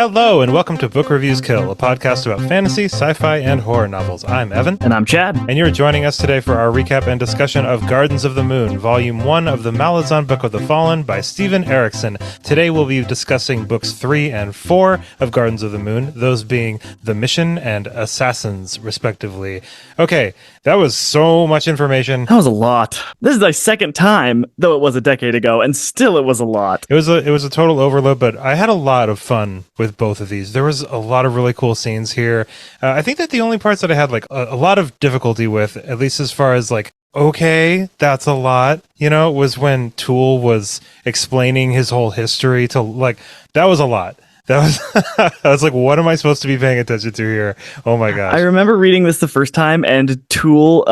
Hello, and welcome to Book Reviews Kill, a podcast about fantasy, sci-fi, and horror novels. I'm Evan. And I'm Chad. And you're joining us today for our recap and discussion of Gardens of the Moon, Volume 1 of the Malazan Book of the Fallen by Steven Erikson. Today we'll be discussing Books 3 and 4 of Gardens of the Moon, those being The Mission and Assassins, respectively. Okay, that was so much information. That was a lot. This is my second time, though it was a decade ago, and still it was a lot. It was a total overload, but I had a lot of fun with both of these. There was a lot of really cool scenes here. I think that the only parts that I had like a lot of difficulty with, at least as far as like, okay, that's a lot, was when Tool was explaining his whole history to like, that was a lot. That was, I was like, what am I supposed to be paying attention to here? Oh my gosh. I remember reading this the first time and Tool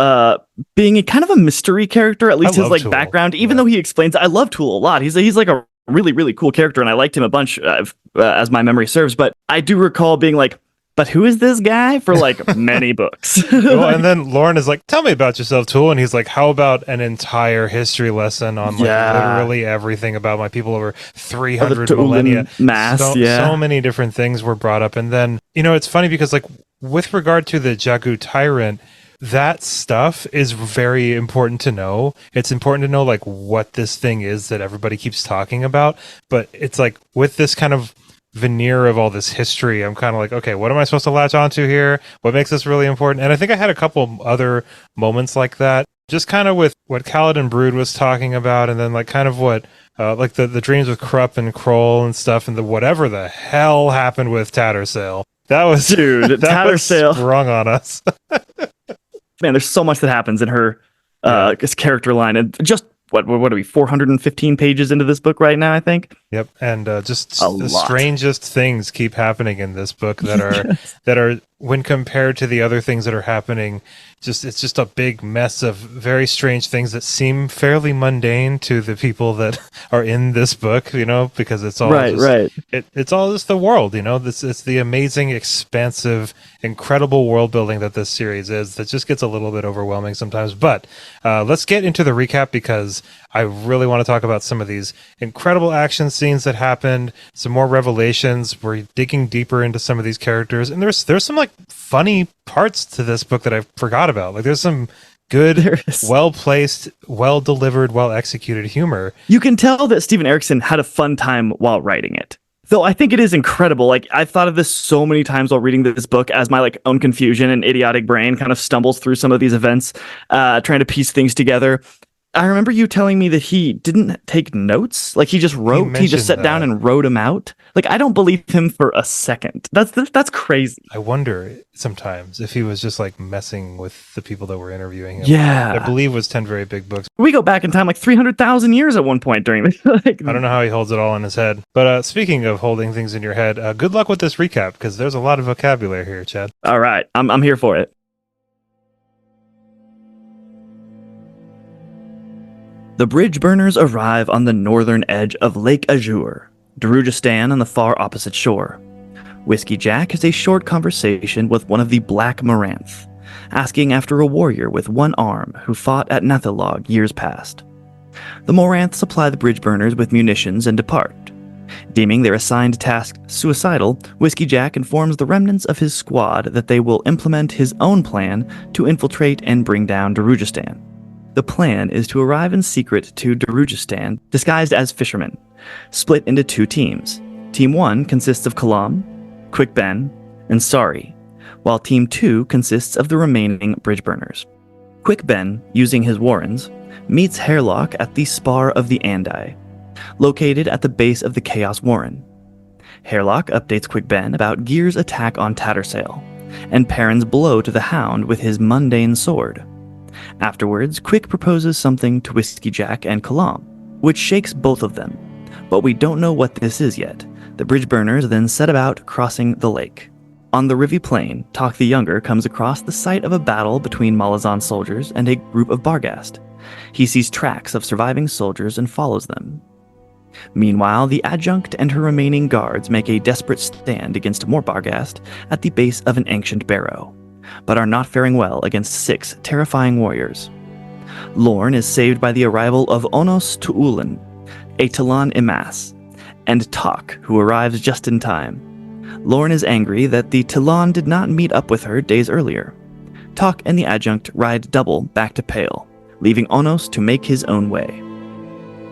being a kind of a mystery character, at least his like Tool. Background, even though he explains, I love Tool a lot. He's like a really, really cool character, and I liked him a bunch as my memory serves, but I do recall being like, but who is this guy for like many books? Well, and then Lauren is like, tell me about yourself, Tool. And he's like, how about an entire history lesson on like literally everything about my people over 300 millennia. So many different things were brought up. And then, it's funny because like with regard to the Jagu Tyrant, that stuff is very important to know. It's important to know like what this thing is that everybody keeps talking about. But it's like with this kind of veneer of all this history, I'm kind of like, okay, what am I supposed to latch onto here? What makes this really important? And I think I had a couple other moments like that, just kind of with what Kaladin Brood was talking about, and then like kind of what like the dreams with Krupp and Kroll and stuff, and the whatever the hell happened with Tattersail. That was Tattersail was sprung on us. Man, there's so much that happens in her character line, and just what are we 415 pages into this book right now, I think. Yep, and just the strangest things keep happening in this book that are when compared to the other things that are happening, it's just a big mess of very strange things that seem fairly mundane to the people that are in this book, because it's all it's all just the world, it's the amazing, expansive, incredible world building that this series is that just gets a little bit overwhelming sometimes. But let's get into the recap, because I really want to talk about some of these incredible action scenes that happened, some more revelations. We're digging deeper into some of these characters, and there's some like funny parts to this book that I forgot about. Like there's some good, well-placed, well-delivered, well-executed humor. You can tell that Steven Erikson had a fun time while writing it. Though I think it is incredible. Like I've thought of this so many times while reading this book, as my like own confusion and idiotic brain kind of stumbles through some of these events, trying to piece things together. I remember you telling me that he didn't take notes. Like he just wrote, he just sat down and wrote them out. Like I don't believe him for a second. That's crazy. I wonder sometimes if he was just like messing with the people that were interviewing him. Yeah. I believe it was 10 Very Big Books. We go back in time like 300,000 years at one point during this. Like, I don't know how he holds it all in his head. But speaking of holding things in your head, good luck with this recap, because there's a lot of vocabulary here, Chad. All right. I'm here for it. The bridge burners arrive on the northern edge of Lake Azure, Darujistan on the far opposite shore. Whiskey Jack has a short conversation with one of the Black Moranth, asking after a warrior with one arm who fought at Nathalog years past. The Moranth supply the bridge burners with munitions and depart. Deeming their assigned task suicidal, Whiskey Jack informs the remnants of his squad that they will implement his own plan to infiltrate and bring down Darujistan. The plan is to arrive in secret to Darujistan, disguised as fishermen, split into two teams. Team 1 consists of Kalam, Quick Ben, and Sari, while Team 2 consists of the remaining bridge burners. Quick Ben, using his warrens, meets Hairlock at the spar of the Andai, located at the base of the Chaos Warren. Hairlock updates Quick Ben about Gear's attack on Tattersail, and Perrin's blow to the Hound with his mundane sword. Afterwards, Quick proposes something to Whiskey Jack and Kalam, which shakes both of them, but we don't know what this is yet. The bridge burners then set about crossing the lake. On the Rivi Plain, Tok the Younger comes across the site of a battle between Malazan soldiers and a group of Barghast. He sees tracks of surviving soldiers and follows them. Meanwhile, the adjunct and her remaining guards make a desperate stand against more Barghast at the base of an ancient barrow, but are not faring well against 6 terrifying warriors. Lorne is saved by the arrival of Onos Tu'ulan, a Talan Imas, and Tok, who arrives just in time. Lorne is angry that the Talon did not meet up with her days earlier. Tok and the adjunct ride double back to Pale, leaving Onos to make his own way.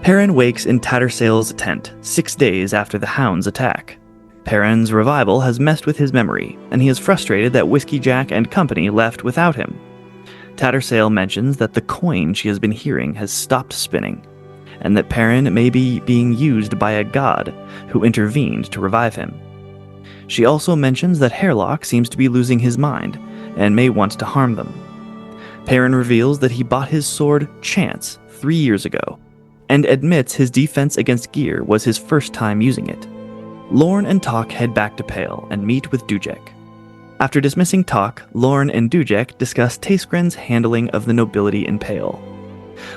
Perrin wakes in Tattersail's tent 6 days after the Hound's attack. Perrin's revival has messed with his memory, and he is frustrated that Whiskey Jack and company left without him. Tattersail mentions that the coin she has been hearing has stopped spinning, and that Perrin may be being used by a god who intervened to revive him. She also mentions that Hairlock seems to be losing his mind and may want to harm them. Perrin reveals that he bought his sword Chance 3 years ago, and admits his defense against gear was his first time using it. Lorne and Tok head back to Pale and meet with Dujek. After dismissing Tok, Lorne and Dujek discuss Taskren's handling of the nobility in Pale.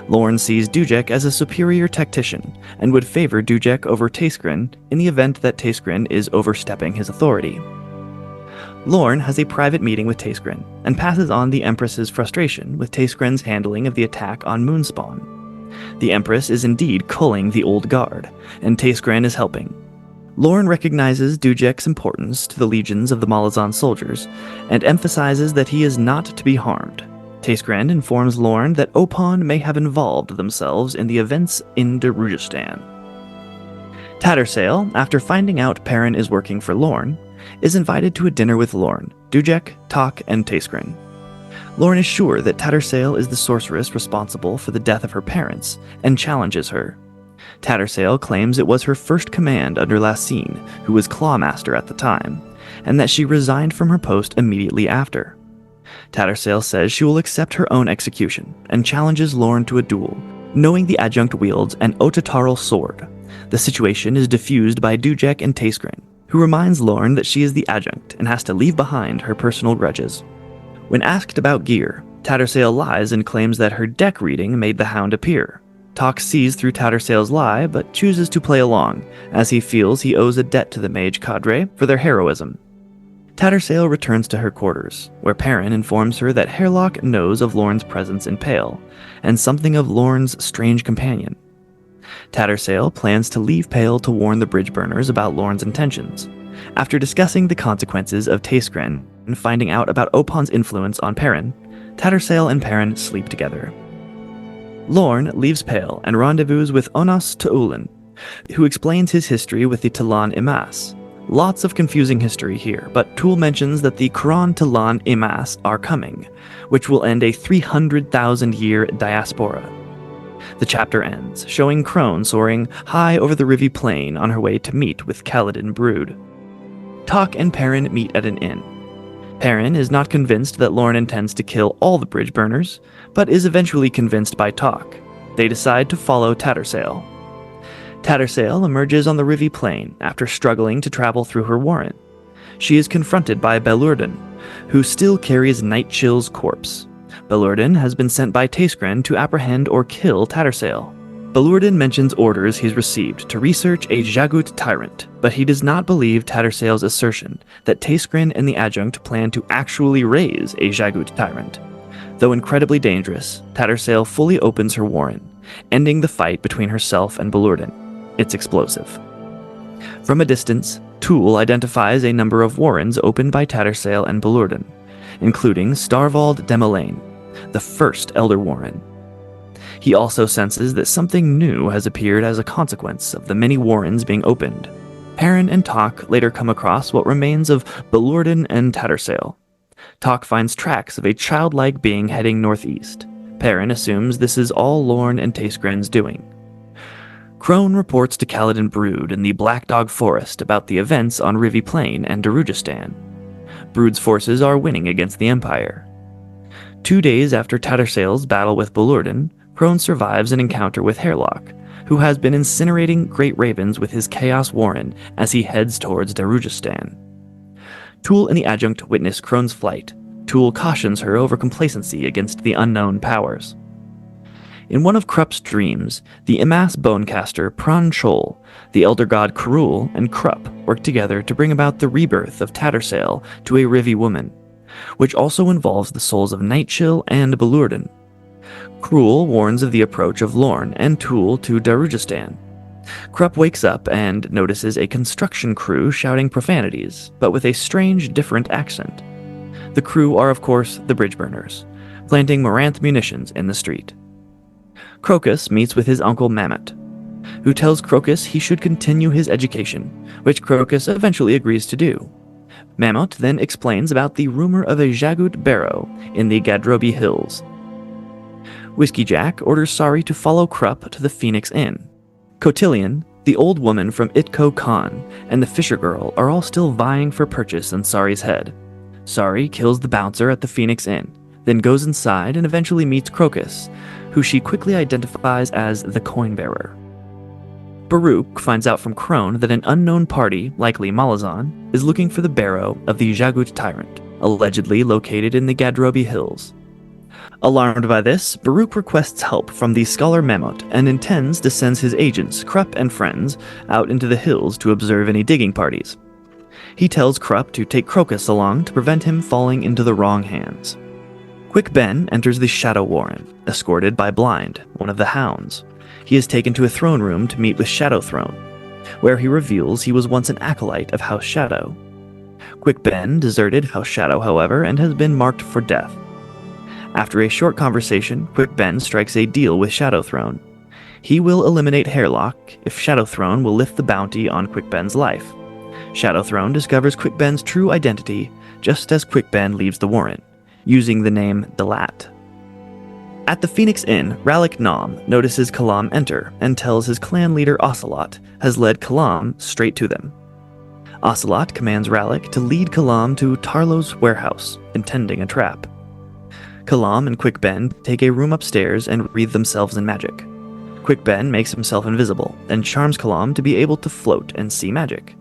Lorne sees Dujek as a superior tactician and would favor Dujek over Taskren in the event that Taskren is overstepping his authority. Lorne has a private meeting with Taskren and passes on the Empress's frustration with Taskren's handling of the attack on Moonspawn. The Empress is indeed culling the old guard, and Taskren is helping. Lorne recognizes Dujek's importance to the legions of the Malazan soldiers and emphasizes that he is not to be harmed. Taskren informs Lorne that Opon may have involved themselves in the events in Darujistan. Tattersail, after finding out Perrin is working for Lorne, is invited to a dinner with Lorne, Dujek, Tok, and Taskren. Lorne is sure that Tattersail is the sorceress responsible for the death of her parents, and challenges her. Tattersail claims it was her first command under Lassine, who was Clawmaster at the time, and that she resigned from her post immediately after. Tattersail says she will accept her own execution, and challenges Lorne to a duel, knowing the adjunct wields an Otataral sword. The situation is diffused by Dujek and Taskren, who reminds Lorne that she is the adjunct and has to leave behind her personal grudges. When asked about gear, Tattersail lies and claims that her deck reading made the Hound appear. Tok sees through Tattersail's lie, but chooses to play along, as he feels he owes a debt to the mage cadre for their heroism. Tattersail returns to her quarters, where Perrin informs her that Hairlock knows of Lorne's presence in Pale, and something of Lorne's strange companion. Tattersail plans to leave Pale to warn the Bridgeburners about Lorne's intentions. After discussing the consequences of Taskren and finding out about Opon's influence on Perrin, Tattersail and Perrin sleep together. Lorne leaves Pale and rendezvous with Onas Tu'ulan, who explains his history with the Talan Imas. Lots of confusing history here, but Tool mentions that the Quran Talan Imas are coming, which will end a 300,000-year diaspora. The chapter ends, showing Crone soaring high over the Rivi Plain on her way to meet with Kaladin Brood. Tok and Perrin meet at an inn. Perrin is not convinced that Lorne intends to kill all the Bridgeburners, but is eventually convinced by Tok. They decide to follow Tattersail. Tattersail emerges on the Rivi Plain after struggling to travel through her warren. She is confronted by Belurden, who still carries Nightchill's corpse. Belurden has been sent by Taskren to apprehend or kill Tattersail. Belurden mentions orders he's received to research a Jagut tyrant, but he does not believe Tattersail's assertion that Taskren and the adjunct plan to actually raise a Jagut tyrant. Though incredibly dangerous, Tattersail fully opens her warren, ending the fight between herself and Belurden. It's explosive. From a distance, Tool identifies a number of warrens opened by Tattersail and Belurden, including Starvald Demelaine, the first Elder Warren. He also senses that something new has appeared as a consequence of the many warrens being opened. Perrin and Tok later come across what remains of Belurden and Tattersail. Tok finds tracks of a childlike being heading northeast. Perrin assumes this is all Lorne and Taskren's doing. Crone reports to Kaladin Brood in the Black Dog Forest about the events on Rivi Plain and Darujistan. Brood's forces are winning against the Empire. 2 days after Tattersail's battle with Belurden, Crone survives an encounter with Hairlock, who has been incinerating great ravens with his Chaos Warren as he heads towards Darujistan. Tool and the adjunct witness Crone's flight. Tool cautions her over complacency against the unknown powers. In one of Krupp's dreams, the Imas bonecaster Pran Chol, the elder god Krul, and Krupp work together to bring about the rebirth of Tattersail to a Rivi woman, which also involves the souls of Nightchill and Belurden. Krul warns of the approach of Lorne and Tool to Darujistan. Krupp wakes up and notices a construction crew shouting profanities, but with a strange, different accent. The crew are, of course, the bridge burners, planting Moranth munitions in the street. Crocus meets with his uncle Mammoth, who tells Crocus he should continue his education, which Crocus eventually agrees to do. Mammoth then explains about the rumor of a Jagut barrow in the Gadrobi Hills. Whiskey Jack orders Sari to follow Krupp to the Phoenix Inn. Cotillion, the old woman from Itko Khan, and the Fisher Girl are all still vying for purchase on Sari's head. Sari kills the bouncer at the Phoenix Inn, then goes inside and eventually meets Crocus, who she quickly identifies as the coin bearer. Baruch finds out from Crone that an unknown party, likely Malazan, is looking for the barrow of the Jagut tyrant, allegedly located in the Gadrobi Hills. Alarmed by this, Baruch requests help from the scholar Mammoth and intends to send his agents, Krupp and friends, out into the hills to observe any digging parties. He tells Krupp to take Crocus along to prevent him falling into the wrong hands. Quick Ben enters the Shadow Warren, escorted by Blind, one of the hounds. He is taken to a throne room to meet with Shadow Throne, where he reveals he was once an acolyte of House Shadow. Quick Ben deserted House Shadow, however, and has been marked for death. After a short conversation, Quick Ben strikes a deal with Shadow Throne. He will eliminate Hairlock if Shadow Throne will lift the bounty on Quick Ben's life. Shadow Throne discovers Quick Ben's true identity just as Quick Ben leaves the Warren, using the name Delat. At the Phoenix Inn, Ralik Nam notices Kalam enter and tells his clan leader Ocelot has led Kalam straight to them. Ocelot commands Ralik to lead Kalam to Tarlo's warehouse, intending a trap. Kalam and Quick Ben take a room upstairs and wreathe themselves in magic. Quick Ben makes himself invisible and charms Kalam to be able to float and see magic.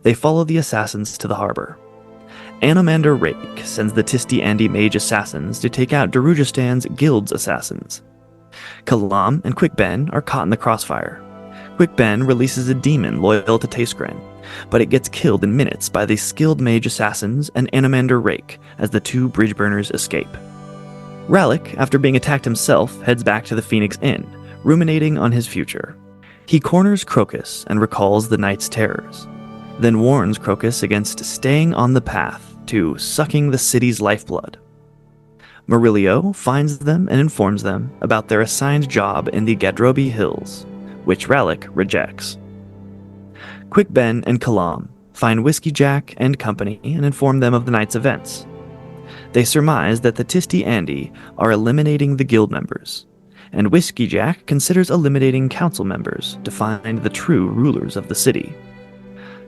They follow the assassins to the harbor. Anomander Rake sends the Tisti Andi mage assassins to take out Darujastan's guild's assassins. Kalam and Quick Ben are caught in the crossfire. Quick Ben releases a demon loyal to Taskren, but it gets killed in minutes by the skilled mage assassins and Anomander Rake as the two bridge burners escape. Ralik, after being attacked himself, heads back to the Phoenix Inn, ruminating on his future. He corners Crocus and recalls the night's terrors, then warns Crocus against staying on the path to sucking the city's lifeblood. Murillo finds them and informs them about their assigned job in the Gadrobi Hills, which Ralik rejects. Quick Ben and Kalam find Whiskey Jack and company and inform them of the night's events. They surmise that the Tisti Andi are eliminating the guild members, and Whiskey Jack considers eliminating council members to find the true rulers of the city.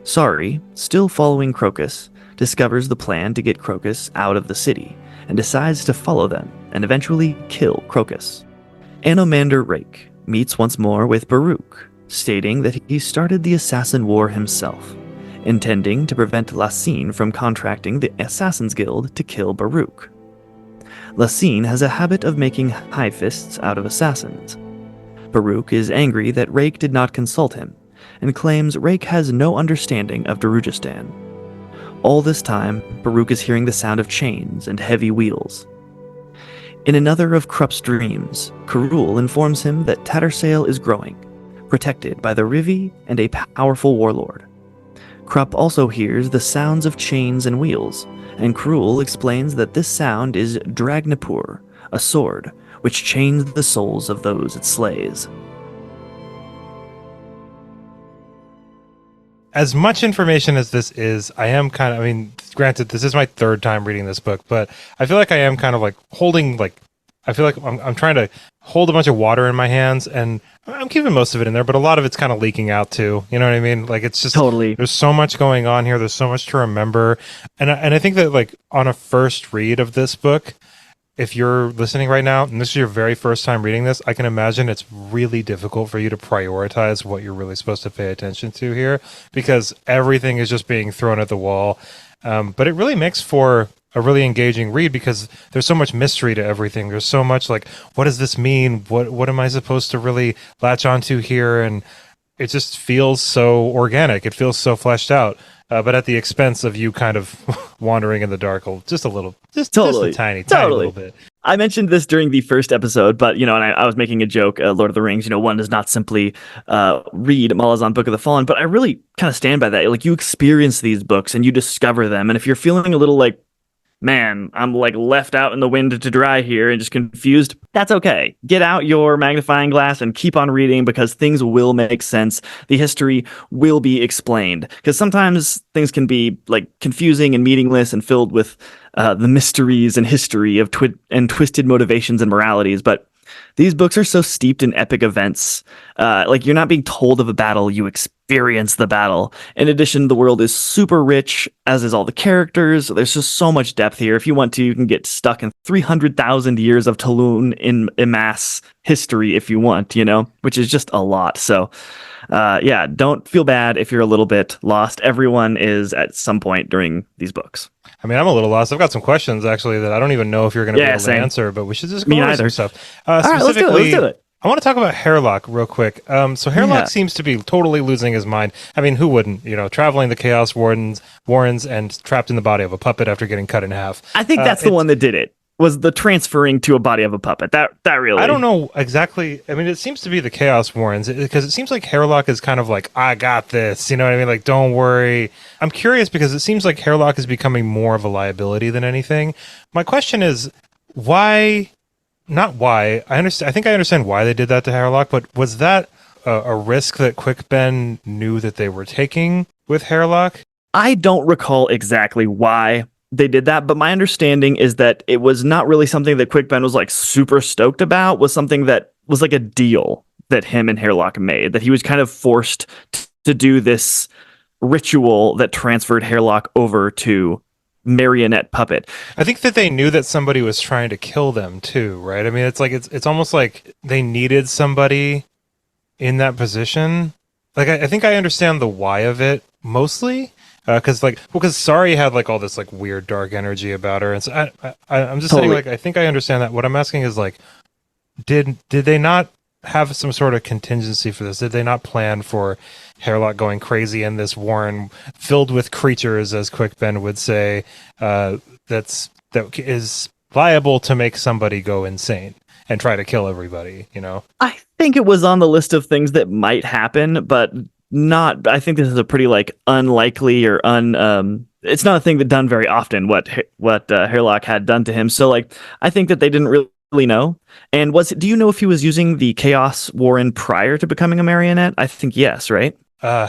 Sari, still following Crocus, discovers the plan to get Crocus out of the city and decides to follow them and eventually kill Crocus. Anomander Rake meets once more with Baruch, stating that he started the Assassin War himself, intending to prevent Lassine from contracting the Assassin's Guild to kill Baruch. Lassine has a habit of making high fists out of assassins. Baruch is angry that Rake did not consult him, and claims Rake has no understanding of Darujistan. All this time, Baruch is hearing the sound of chains and heavy wheels. In another of Krupp's dreams, Karul informs him that Tattersail is growing, protected by the Rivi and a powerful warlord. Krupp also hears the sounds of chains and wheels, and Karul explains that this sound is Dragnapur, a sword, which chains the souls of those it slays. As much information as this is, granted, this is my third time reading this book, but I feel like I am kind of like I feel like I'm trying to hold a bunch of water in my hands, and I'm keeping most of it in there, but a lot of it's kind of leaking out too. You know what I mean? Like, it's just totally. There's so much going on here. There's so much to remember, and I think that, like, on a first read of this book, if you're listening right now and this is your very first time reading this, I can imagine it's really difficult for you to prioritize what you're really supposed to pay attention to here, because everything is just being thrown at the wall. But it really makes for a really engaging read because there's so much mystery to everything. There's so much, like, what does this mean? What am I supposed to really latch onto here? And it just feels so organic. It feels so fleshed out. But at the expense of you kind of wandering in the dark just a little, just a tiny little bit. I mentioned this during the first episode, but, and I was making a joke, Lord of the Rings, one does not simply read Malazan Book of the Fallen, but I really kind of stand by that. Like, you experience these books and you discover them. And if you're feeling a little like, man, I'm like left out in the wind to dry here and just confused, that's okay. Get out your magnifying glass and keep on reading, because things will make sense. The history will be explained, because sometimes things can be like confusing and meaningless and filled with the mysteries and history of twisted motivations and moralities. But these books are so steeped in epic events. Like, you're not being told of a battle, you experience the battle. In addition, the world is super rich, as is all the characters. There's just so much depth here. If you want to, you can get stuck in 300,000 years of Tulun in mass history if you want, which is just a lot. So, don't feel bad if you're a little bit lost. Everyone is at some point during these books. I mean, I'm a little lost. I've got some questions, actually, that I don't even know if you're going to be able to answer, but we should just go over some stuff. All right, let's do it. I want to talk about Hairlock real quick. So Hairlock seems to be totally losing his mind. I mean, who wouldn't? Traveling the Chaos Warrens and trapped in the body of a puppet after getting cut in half. I think that's the one that did it. Was the transferring to a body of a puppet. That really... I don't know exactly. I mean, it seems to be the Chaos Warrens, because it seems like Hairlock is kind of like, I got this, you know what I mean? Like, don't worry. I'm curious, because it seems like Hairlock is becoming more of a liability than anything. My question is, why... Not why. I think I understand why they did that to Hairlock, but was that a risk that Quickben knew that they were taking with Hairlock? I don't recall exactly why they did that, but my understanding is that it was not really something that Quickben was like super stoked about. Was something that was like a deal that him and Hairlock made, that he was kind of forced to do this ritual that transferred Hairlock over to marionette puppet. I think that they knew that somebody was trying to kill them too, right? I mean, it's like it's almost like they needed somebody in that position. Like, I think I understand the why of it mostly. Because Sari had like all this like weird dark energy about her, and so I'm just saying, like, I think I understand that. What I'm asking is, like, did they not have some sort of contingency for this? Did they not plan for Hairlock going crazy in this warren filled with creatures, as Quickben would say, that is liable to make somebody go insane and try to kill everybody? I think it was on the list of things that might happen, but not. I think this is a pretty like unlikely or it's not a thing that done very often. What Hairlock had done to him. So like, I think that they didn't really know. And do you know if he was using the Chaos Warren prior to becoming a marionette? I think yes, right?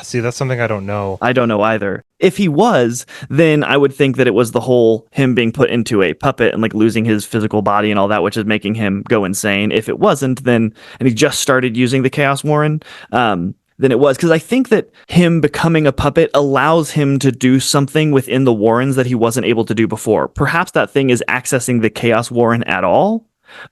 See, that's something I don't know. I don't know either. If he was, then I would think that it was the whole him being put into a puppet and like losing his physical body and all that, which is making him go insane. If it wasn't, and he just started using the Chaos Warren, then it was. Because I think that him becoming a puppet allows him to do something within the Warrens that he wasn't able to do before. Perhaps that thing is accessing the Chaos Warren at all.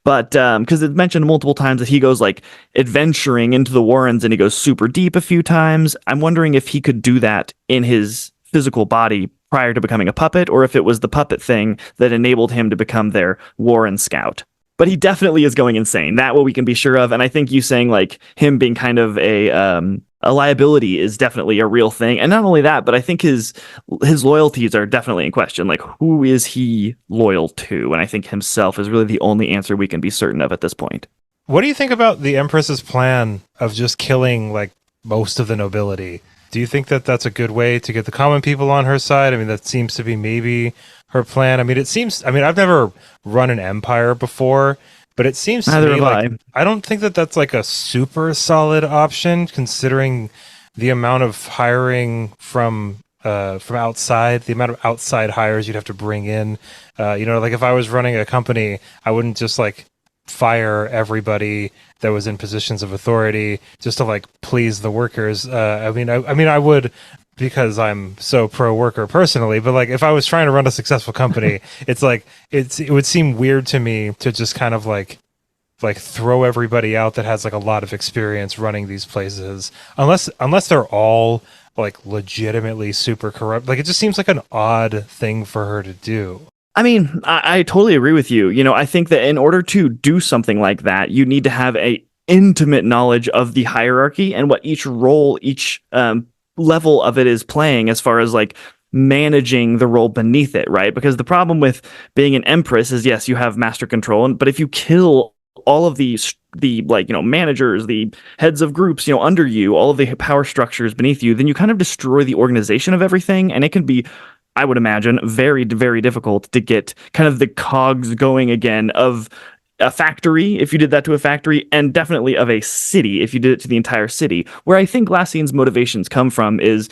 But because it's mentioned multiple times that he goes like adventuring into the Warrens and he goes super deep a few times. I'm wondering if he could do that in his physical body prior to becoming a puppet, or if it was the puppet thing that enabled him to become their Warren scout. But he definitely is going insane. That what we can be sure of. And I think you saying like him being kind of a liability is definitely a real thing. And not only that, but I think his loyalties are definitely in question. Like, who is he loyal to? And I think himself is really the only answer we can be certain of at this point. What do you think about the Empress's plan of just killing like most of the nobility? Do you think that that's a good way to get the common people on her side? I mean, that seems to be maybe her plan. I mean, I've never run an empire before, but it seems to me like I don't think that that's like a super solid option, considering the amount of hiring from outside, the amount of outside hires you'd have to bring in. Like if I was running a company, I wouldn't just like fire everybody that was in positions of authority just to like please the workers. I would, because I'm so pro worker personally, but like if I was trying to run a successful company, it's like it would seem weird to me to just kind of like throw everybody out that has like a lot of experience running these places, unless they're all like legitimately super corrupt. Like, it just seems like an odd thing for her to do. I mean, I totally agree with you. I think that in order to do something like that, you need to have a intimate knowledge of the hierarchy and what each role, each level of it is playing, as far as like managing the role beneath it, right? Because the problem with being an empress is, yes, you have master control, but if you kill all of the like, managers, the heads of groups, under you, all of the power structures beneath you, then you kind of destroy the organization of everything, and it can be, I would imagine, very, very difficult to get kind of the cogs going again of a factory, if you did that to a factory, and definitely of a city, if you did it to the entire city. Where I think Glassine's motivations come from is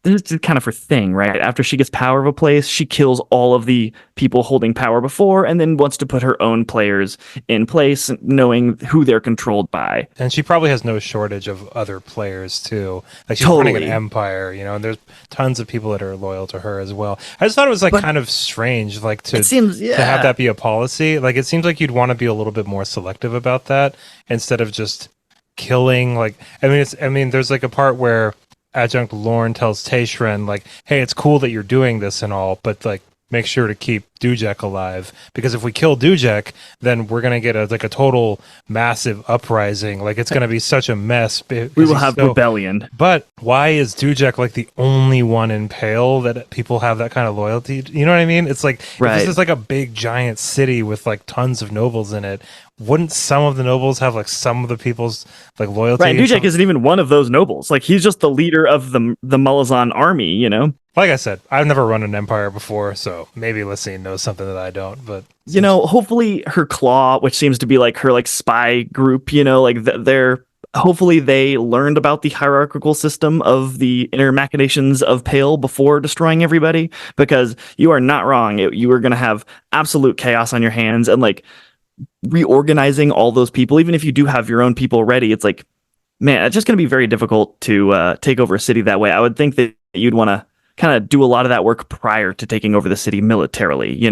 this is kind of her thing, right? After she gets power of a place, she kills all of the people holding power before, and then wants to put her own players in place, knowing who they're controlled by. And she probably has no shortage of other players too. Like, she's running an empire, and there's tons of people that are loyal to her as well. I just thought it was kind of strange, like to have that be a policy. Like, it seems like you'd want to be a little bit more selective about that instead of just killing. Like, there's like a part where Adjunct Lorne tells Taishran, like, hey, it's cool that you're doing this and all, but like, make sure to keep Dujek alive, because if we kill Dujek, then we're gonna get a total massive uprising. Like, it's gonna be such a mess. We will have rebellion. But why is Dujek like the only one in Pale that people have that kind of loyalty? You know what I mean? It's like, if this is like a big giant city with like tons of nobles in it, wouldn't some of the nobles have like some of the people's like loyalty? Right, Dujek isn't even one of those nobles. Like, he's just the leader of the Malazan army, Like I said, I've never run an empire before, so maybe Lysine knows something that I don't. But hopefully her claw, which seems to be like her like spy group, hopefully they learned about the hierarchical system of the inner machinations of Pale before destroying everybody. Because you are not wrong, you are going to have absolute chaos on your hands, and like reorganizing all those people, even if you do have your own people ready, it's like, man, it's just going to be very difficult to take over a city that way. I would think that you'd want to kind of do a lot of that work prior to taking over the city militarily,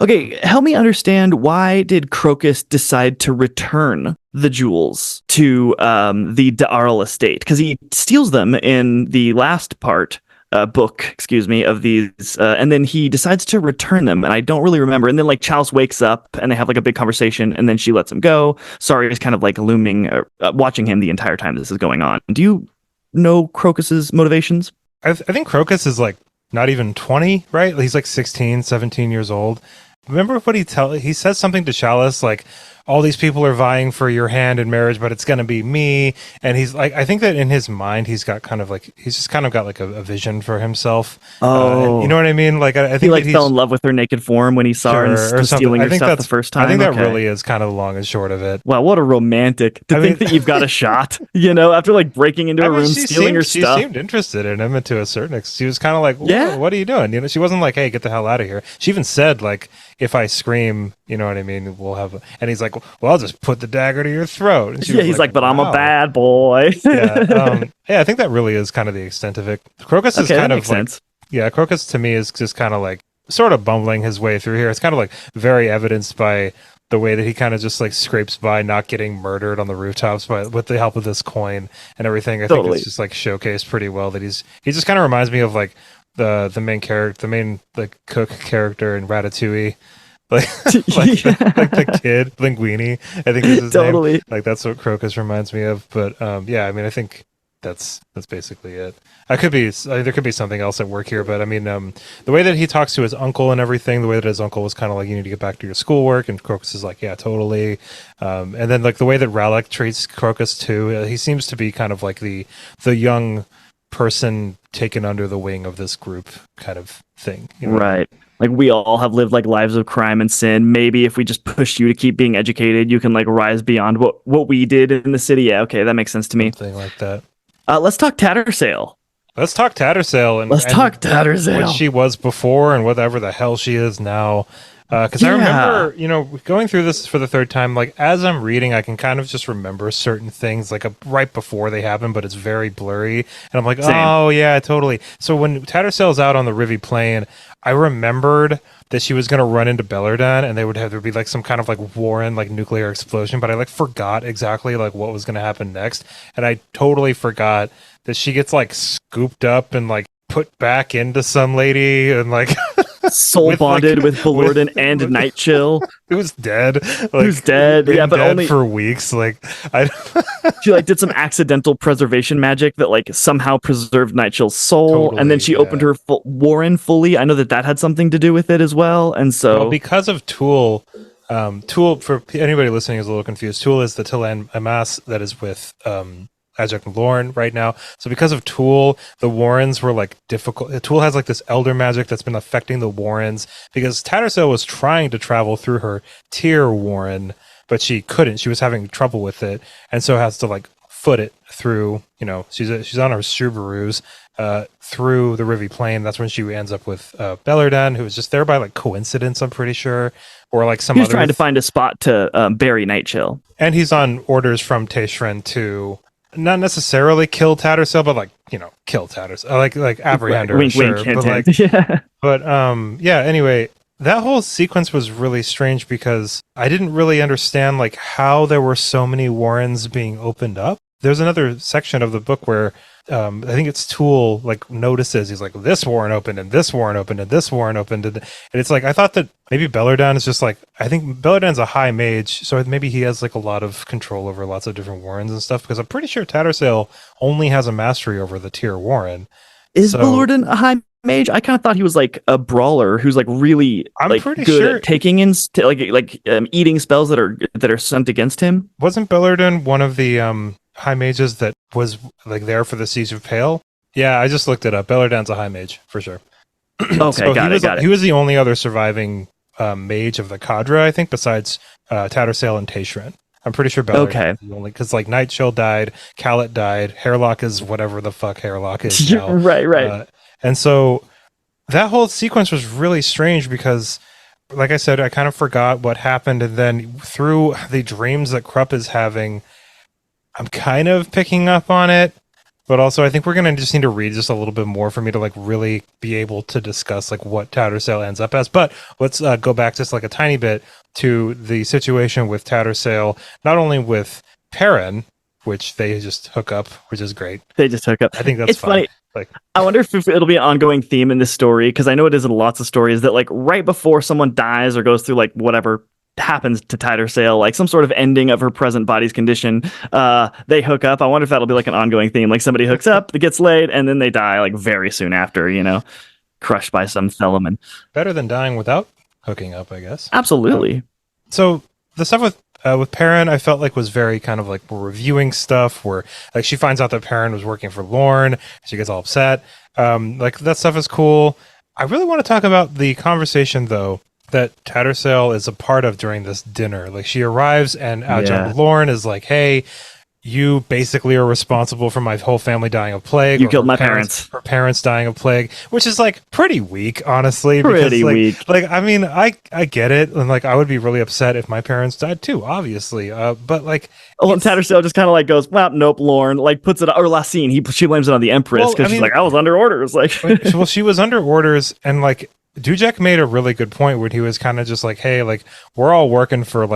Okay, help me understand, why did Crocus decide to return the jewels to the Da'Arl estate? Because he steals them in the last book of these, and then he decides to return them, and I don't really remember. And then like Chalice wakes up, and they have like a big conversation, and then she lets him go. Sorry is kind of like looming, watching him the entire time this is going on. Do you know Crocus's motivations? I think Crocus is like not even 20, right? He's like 16, 17 years old. Remember what he says something to Chalice, like, all these people are vying for your hand in marriage, but it's going to be me. And he's like, I think that in his mind, he's just kind of got like a vision for himself. Oh, you know what I mean? Like, I think he like fell in love with her naked form when he saw her stealing her stuff the first time. I think that really is kind of the long and short of it. Wow, what a romantic to think that you've got a shot, after like breaking into a room, stealing her stuff. She seemed interested in him, and to a certain extent, she was kind of like, what are you doing? She wasn't like, hey, get the hell out of here. She even said, like, if I scream, you know what I mean, we'll have and he's like, well, I'll just put the dagger to your throat. And he's like, but wow. I'm a bad boy. I think that really is kind of the extent of it. Crocus is kind of like, sense. Yeah, Crocus to me is just kind of like sort of bumbling his way through here. It's kind of like very evidenced by the way that he kind of just like scrapes by not getting murdered on the rooftops with the help of this coin and everything. I think it's just like showcased pretty well that he just kind of reminds me of like the main character, the main like cook character in Ratatouille. Like the kid Linguini, I think is his name. Like, that's what Crocus reminds me of. But I think that's basically it. There could be something else at work here, but I mean, the way that he talks to his uncle and everything, the way that his uncle was kind of like, you need to get back to your schoolwork, and Crocus is like, yeah, totally. And then like the way that Ralek treats Crocus too, he seems to be kind of like the young person taken under the wing of this group kind of thing, right? Like, we all have lived like lives of crime and sin. Maybe if we just push you to keep being educated, you can like rise beyond what we did in the city. Yeah, okay, that makes sense to me. Something like that. Let's talk Tattersail. Let's talk Tattersail and what she was before and whatever the hell she is now. Because I remember, going through this for the third time, like, as I'm reading, I can kind of just remember certain things, like, right before they happen, but it's very blurry. And I'm like, oh, yeah, totally. So when Tattersail's out on the Rivi Plain, I remembered that she was going to run into Bellardan, and there'd be, like, some kind of, like, Warren, like, nuclear explosion, but I, like, forgot exactly, like, what was going to happen next. And I totally forgot that she gets, like, scooped up and, like, put back into some lady, and, like... soul bonded with Belorden and Night Chill. Who's dead? Who's dead? Yeah, but dead only for weeks. Like she did some accidental preservation magic that somehow preserved Night Chill's soul, totally, and then she opened her Warren fully. I know that had something to do with it as well, and so because of Tool. Tool, for anybody listening is a little confused. Tool is the Tilan Amas that is with Adjunct Lorne right now. So because of Tool, the Warrens were difficult. Tool has this elder magic that's been affecting the Warrens because Tattersail was trying to travel through her tier Warren, but she couldn't. She was having trouble with it, and so has to foot it through. She's on her Subarus through the Rivi Plain. That's when she ends up with Bellerdan, who was just there by coincidence, I'm pretty sure, or some. He was trying to find a spot to bury Night Chill, and he's on orders from Taishren to not necessarily kill Tattersail, but kill Tattersail, like apprehend her, wink, sure, wink, hint, hint. Yeah. But yeah. Anyway, that whole sequence was really strange because I didn't really understand how there were so many Warrens being opened up. There's another section of the book where I think it's Tool notices, he's like, this Warren opened and this Warren opened and this Warren opened, and it's I thought that maybe Bellerdan is just I think Bellerdan's a high mage, so maybe he has a lot of control over lots of different Warrens and stuff, because I'm pretty sure Tattersail only has a mastery over the tier Warren. Is Bellerdan a high mage? I kind of thought he was a brawler who's really pretty good sure at taking in eating spells that are sent against him. Wasn't Bellerdan one of the high mages that was there for the Siege of Pale? Yeah, I just looked it up. Bellerdan's a high mage for sure. Okay, so got it. He was the only other surviving mage of the cadre, I think, besides Tattersail and Taishren. I'm pretty sure Bellerdan is the only, because Night Chill died, Callet died, Hairlock is whatever the fuck Hairlock is now. right. And so that whole sequence was really strange because, like I said, I kind of forgot what happened, and then through the dreams that Krupp is having, I'm kind of picking up on it, but also I think we're going to just need to read just a little bit more for me to really be able to discuss what Tattersail ends up as. But let's go back just a tiny bit to the situation with Tattersail, not only with Perrin, which they just hook up, which is great. They just hook up. I think that's funny. I wonder if it'll be an ongoing theme in this story, because I know it is in lots of stories that right before someone dies or goes through whatever happens to Tattersail, some sort of ending of her present body's condition, they hook up. I wonder if that'll be an ongoing theme, somebody hooks up, gets laid, and then they die very soon after, crushed by some Thelamin. Better than dying without hooking up, I guess. Absolutely. So the stuff with Perrin, I felt was very kind of we're reviewing stuff where she finds out that Perrin was working for Lorne, she gets all upset. That stuff is cool. I really want to talk about the conversation though that Tattersail is a part of during this dinner. She arrives and Adjunct Lorne is hey, you basically are responsible for my whole family dying of plague. You killed my parents. Her parents dying of plague, which is pretty weak, honestly. Pretty weak. I mean, I get it, and I would be really upset if my parents died too, obviously. But and Tattersail just kind of goes, well, nope, Lorne. Puts it, or last scene, she blames it on the Empress because she's I was under orders. Well, she was under orders, and Dujek made a really good point where he was kind of just hey, we're all working for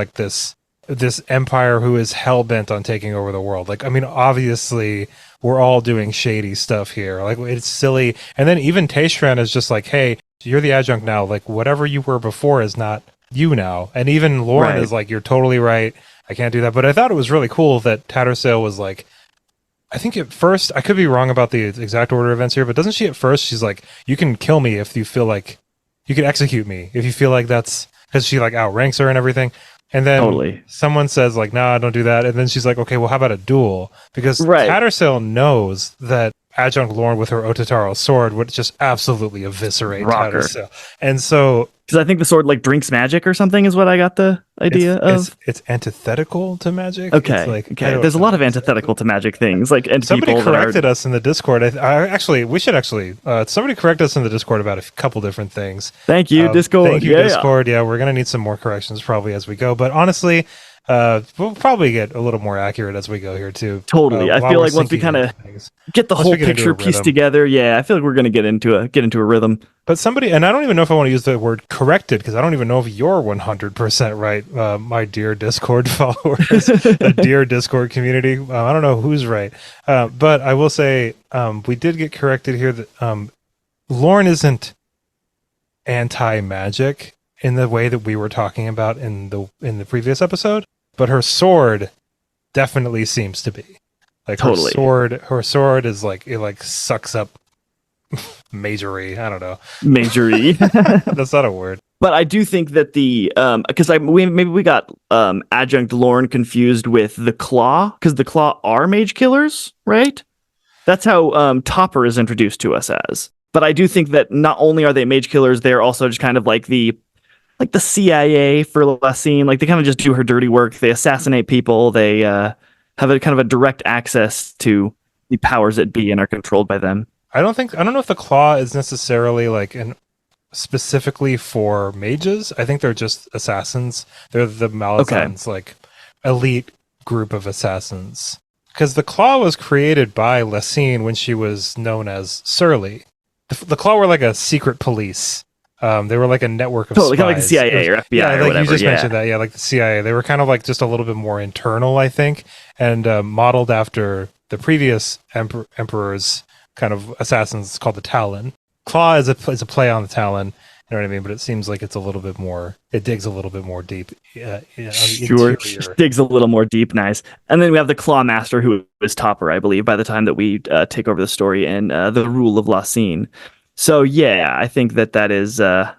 this empire who is hell-bent on taking over the world. I mean, obviously we're all doing shady stuff here. It's silly. And then even Taishren is just hey, you're the adjunct now. Whatever you were before is not you now. And even Lauren is you're totally right. I can't do that. But I thought it was really cool that Tattersail was I think at first, I could be wrong about the exact order of events here, but doesn't she at first, she's you can kill me if you feel you can execute me if you feel that's because she outranks her and everything. And then someone says nah, don't do that. And then she's okay, well, how about a duel? Because Tattersail knows that Adjunct Lorne with her Ototaro sword would just absolutely eviscerate Tattersail. And so... Because I think the sword drinks magic or something is what I got the idea of. It's antithetical to magic. Okay. There's a lot of antithetical to magic things. And somebody people corrected us in the Discord. We should actually... somebody correct us in the Discord about a couple different things. Thank you, Discord. Thank you, Discord. Yeah, we're going to need some more corrections probably as we go. But honestly... we'll probably get a little more accurate as we go here too. Totally. I feel once we kind of get the whole picture pieced together, I feel we're going to get into a rhythm. But somebody, and I don't even know if I want to use the word corrected, because I don't even know if you're 100% right, my dear Discord followers, the dear Discord community. I don't know who's right. But I will say we did get corrected here that Lorne isn't anti-magic in the way that we were talking about in the previous episode, but her sword definitely seems to be. Like Totally. her sword is like, it like sucks up majory. I don't know. Majory. That's not a word. But I do think that the because we got Adjunct Lorne confused with the Claw, because the Claw are mage killers, right? That's how Topper is introduced to us as. But I do think that not only are they mage killers, they're also just kind of like the CIA for Lacine. Like, they kind of just do her dirty work. They assassinate people. They have a kind of a direct access to the powers that be and are controlled by them. I don't know if the Claw is necessarily like specifically for mages. I think they're just assassins. They're the Malazan's like elite group of assassins. Because the Claw was created by Lacine when she was known as Surly. The Claw were like a secret police. They were like a network of spies. Kind of like the CIA or FBI yeah, or like whatever. You just mentioned that. Yeah, like the CIA. They were kind of like just a little bit more internal, I think, and modeled after the previous emperor's kind of assassins called the Talon. Claw is a play on the Talon. You know what I mean? But it seems like it's a little bit more. It digs a little bit more deep. Sure, digs a little more deep. Nice. And then we have the Claw Master, who is Topper, I believe, by the time that we take over the story and the rule of Lacine. So yeah, I think that is that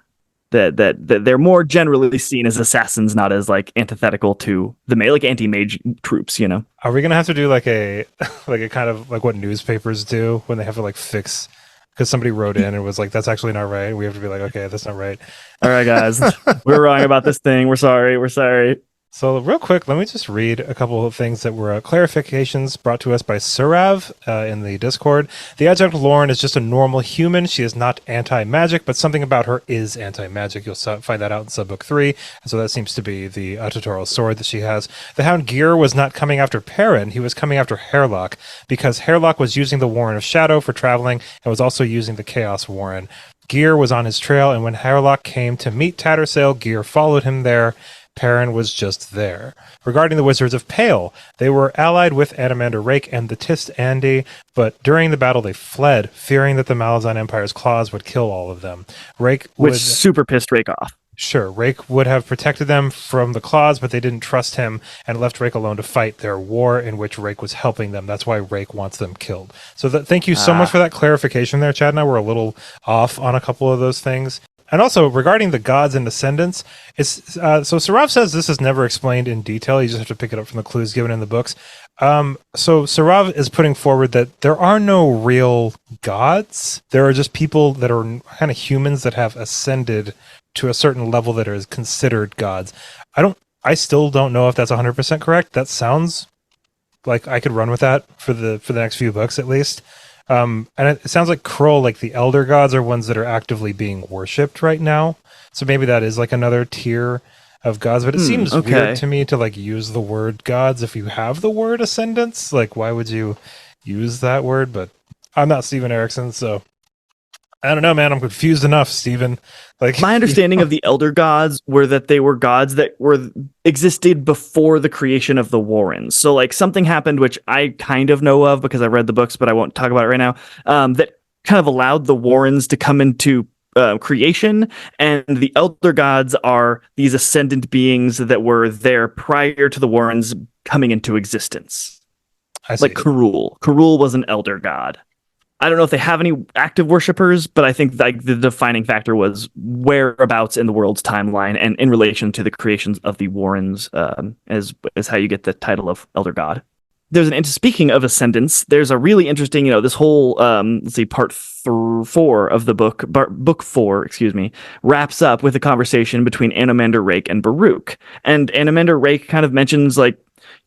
they're more generally seen as assassins, not as like antithetical to the like anti-mage troops. You know? Are we gonna have to do like a kind of like what newspapers do when they have to like fix? Because somebody wrote in and was like, that's actually not right. We have to be like, okay, that's not right. All right, guys. We're wrong about this thing. We're sorry. So real quick, let me just read a couple of things that were clarifications brought to us by Surav in the Discord. The Adjunct Lorne is just a normal human. She is not anti-magic, but something about her is anti-magic. You'll find that out in Subbook 3. And so that seems to be the tutorial sword that she has. The Hound Gear was not coming after Perrin. He was coming after Hairlock, because Hairlock was using the Warren of Shadow for traveling and was also using the Chaos Warren. Gear was on his trail, and when Hairlock came to meet Tattersail, Gear followed him there. Perrin was just there. Regarding the Wizards of Pale, they were allied with Anomander Rake and the Tist Andi, but during the battle they fled, fearing that the Malazan Empire's claws would kill all of them. Which super pissed Rake off. Sure, Rake would have protected them from the claws, but they didn't trust him and left Rake alone to fight their war in which Rake was helping them. That's why Rake wants them killed. So thank you so much for that clarification there. Chad and I were a little off on a couple of those things. And also, regarding the gods and descendants, so Sarav says this is never explained in detail. You just have to pick it up from the clues given in the books. So Sarav is putting forward that there are no real gods. There are just people that are kind of humans that have ascended to a certain level that is considered gods. I still don't know if that's 100% correct. That sounds like I could run with that for the next few books at least. And it sounds like Krull, like the elder gods, are ones that are actively being worshipped right now. So maybe that is like another tier of gods. But it seems weird to me to like use the word gods if you have the word ascendants. Like, why would you use that word? But I'm not Steven Erikson, so I don't know, man. I'm confused enough, Steven. Like, my understanding of the elder gods were that they were gods that existed before the creation of the Warrens. So like something happened, which I kind of know of because I read the books, but I won't talk about it right now. That kind of allowed the Warrens to come into creation, and the elder gods are these ascendant beings that were there prior to the Warrens coming into existence. I see. Like Krull. Krull was an elder god. I don't know if they have any active worshippers, but I think like the defining factor was whereabouts in the world's timeline and in relation to the creations of the Warrens, as how you get the title of Elder God. Speaking of ascendants, there's a really interesting, this whole, part 4 of the book 4, wraps up with a conversation between Anomander Rake and Baruch. And Anomander Rake kind of mentions like,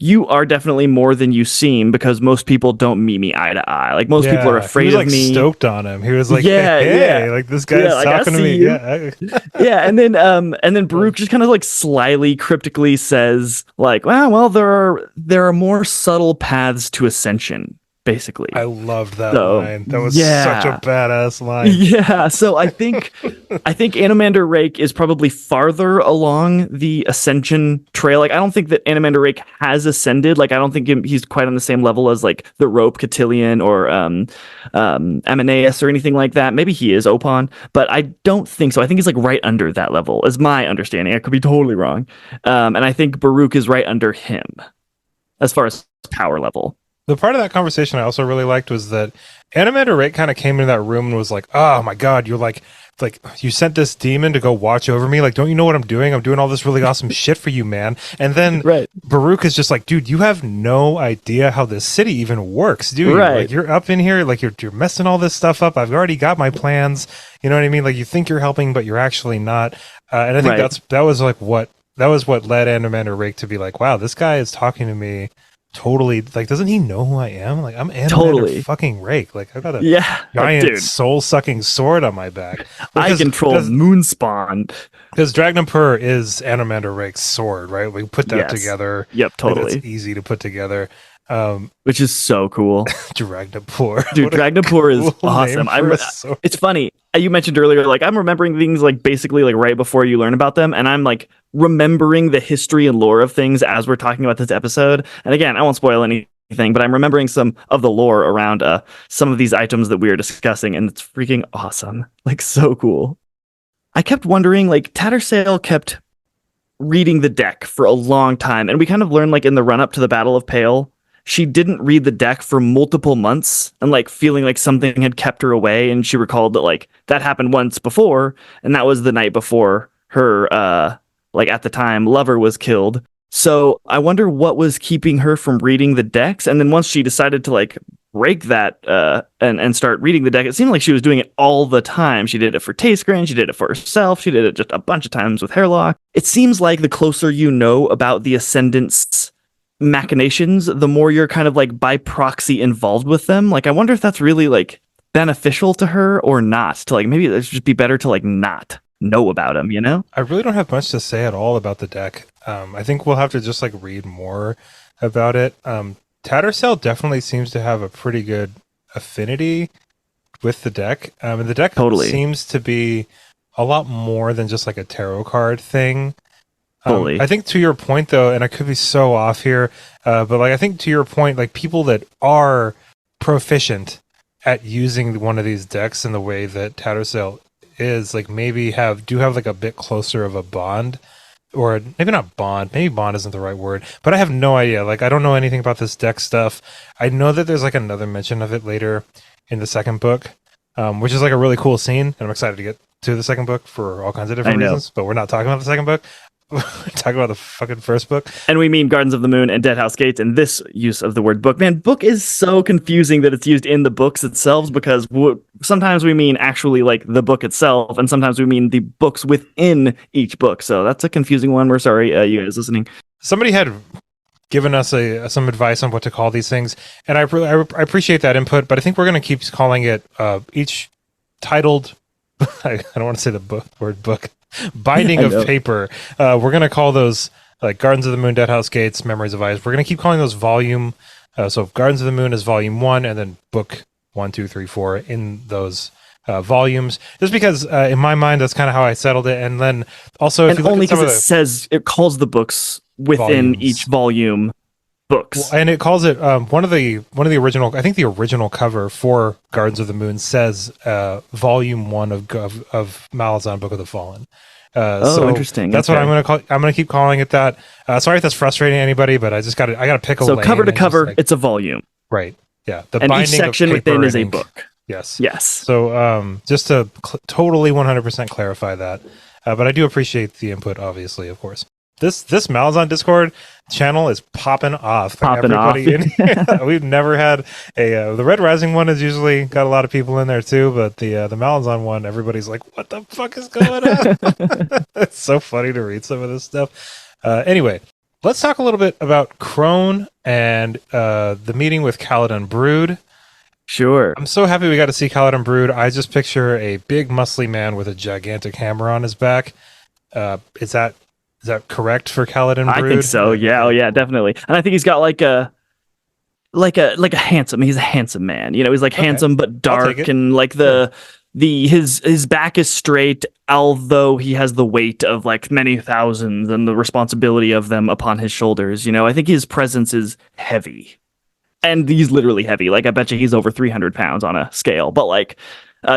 you are definitely more than you seem, because most people don't meet me eye to eye. Like most people are afraid of me. He was like stoked on him. He was like, hey, like this guy's talking to me. Yeah. And then Baruch just kind of like slyly, cryptically says like, well, there are more subtle paths to ascension, basically. I loved that line. That was such a badass line. Yeah. So I think Anomander Rake is probably farther along the ascension trail. Like, I don't think that Anomander Rake has ascended. Like, I don't think he's quite on the same level as like the Rope Cotillion or Amaneus or anything like that. Maybe he is Opon, but I don't think so. I think he's like right under that level, is my understanding. I could be totally wrong. And I think Baruch is right under him as far as power level. The part of that conversation I also really liked was that Anomander Rake kind of came into that room and was like, "Oh my god, you're like you sent this demon to go watch over me. Like, don't you know what I'm doing? I'm doing all this really awesome shit for you, man." And then Baruch is just like, "Dude, you have no idea how this city even works, do you? Like, you're up in here, like you're messing all this stuff up. I've already got my plans. You know what I mean? Like, you think you're helping, but you're actually not." And I think that was what led Anomander Rake to be like, "Wow, this guy is talking to me." Totally, like, doesn't he know who I am? Like, I'm Anomander fucking Rake. Like, I've got a giant soul-sucking sword on my back. I control Moonspawn. Because Dragnapur is Anomander Rake's sword, right? We put that together. Yep, totally. It's easy to put together. Which is so cool. Dragnapur. Dude, Dragnapur is awesome. It's funny. You mentioned earlier, like, I'm remembering things like basically like right before you learn about them, and I'm like remembering the history and lore of things as we're talking about this episode. And again, I won't spoil anything, but I'm remembering some of the lore around some of these items that we are discussing, and it's freaking awesome. Like, so cool. I kept wondering, like, Tattersail kept reading the deck for a long time, and we kind of learned, like, in the run-up to the Battle of Pale, she didn't read the deck for multiple months and like feeling like something had kept her away. And she recalled that like that happened once before. And that was the night before her, like at the time, lover was killed. So I wonder what was keeping her from reading the decks. And then once she decided to like break that and start reading the deck, it seemed like she was doing it all the time. She did it for Taskrin. She did it for herself. She did it just a bunch of times with Hairlock. It seems like the closer you know about the Ascendant's machinations, the more you're kind of like by proxy involved with them. Like, I wonder if that's really like beneficial to her or not, to like maybe it'd just be better to like not know about him, you know? I really don't have much to say at all about the deck. I think we'll have to just like read more about it. Tattersail definitely seems to have a pretty good affinity with the deck. And the deck seems to be a lot more than just like a tarot card thing. I think to your point though, and I could be so off here, but like I think to your point, like people that are proficient at using one of these decks in the way that Tattersail is, like maybe do have like a bit closer of a bond, or maybe not bond, maybe bond isn't the right word, but I have no idea. Like, I don't know anything about this deck stuff. I know that there's like another mention of it later in the second book, which is like a really cool scene, and I'm excited to get to the second book for all kinds of different reasons, but we're not talking about the second book. We're talking about the fucking first book. And we mean Gardens of the Moon and Deadhouse Gates, and this use of the word book. Man, book is so confusing that it's used in the books itself, because sometimes we mean actually like the book itself, and sometimes we mean the books within each book. So that's a confusing one. We're sorry, you guys listening. Somebody had given us some advice on what to call these things, and I appreciate that input, but I think we're going to keep calling it each titled, I don't want to say the word book, binding of paper. We're going to call those like Gardens of the Moon, Deadhouse Gates, Memories of Ice. We're going to keep calling those volume. So Gardens of the Moon is volume 1, and then book 1, 2, 3, 4 in those volumes. Just because in my mind, that's kind of how I settled it. And then also, if you look only at some because it calls the books within each volume books, and it calls it one of the original. I think the original cover for Gardens of the Moon says volume 1 of Malazan, Book of the Fallen. So interesting. That's what I'm going to call. I'm going to keep calling it that. Sorry if that's frustrating anybody, but I got to pick a lane. So cover to cover, it's a volume, right? Yeah, and each section within is a book. Yes. So just to totally 100% clarify that, but I do appreciate the input, obviously, of course. This Malazan Discord channel is popping off. We've never had the Red Rising one has usually got a lot of people in there too, but the Malazan one, everybody's like, "What the fuck is going on?" It's so funny to read some of this stuff. Anyway, let's talk a little bit about Crone and the meeting with Caladan Brood. Sure. I'm so happy we got to see Caladan Brood. I just picture a big, muscly man with a gigantic hammer on his back. Is that correct for Caladan Brood? I think so. Yeah. Oh, yeah, definitely. And I think he's got like a like a handsome. He's a handsome man. He's like handsome but dark, and like his back is straight, although he has the weight of like many thousands and the responsibility of them upon his shoulders. I think his presence is heavy, and he's literally heavy. Like I bet you he's over 300 pounds on a scale, but like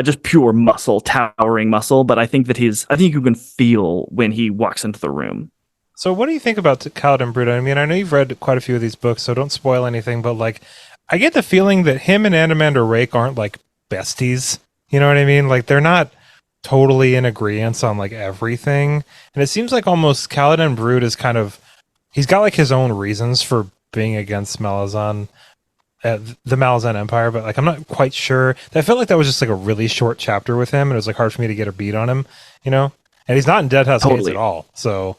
just pure muscle, towering muscle. But I think you can feel when he walks into the room. So what do you think about Kaladin Bruto? I mean, I know you've read quite a few of these books, so don't spoil anything, but like, I get the feeling that him and Anomander Rake aren't like besties. You know what I mean? Like, they're not totally in agreement on like everything. And it seems like almost Kaladin Brood is he's got like his own reasons for being against Malazan, the Malazan Empire, but like, I'm not quite sure. I felt like that was just like a really short chapter with him, and it was like hard for me to get a beat on him, And he's not in Deadhouse Gates at all, so...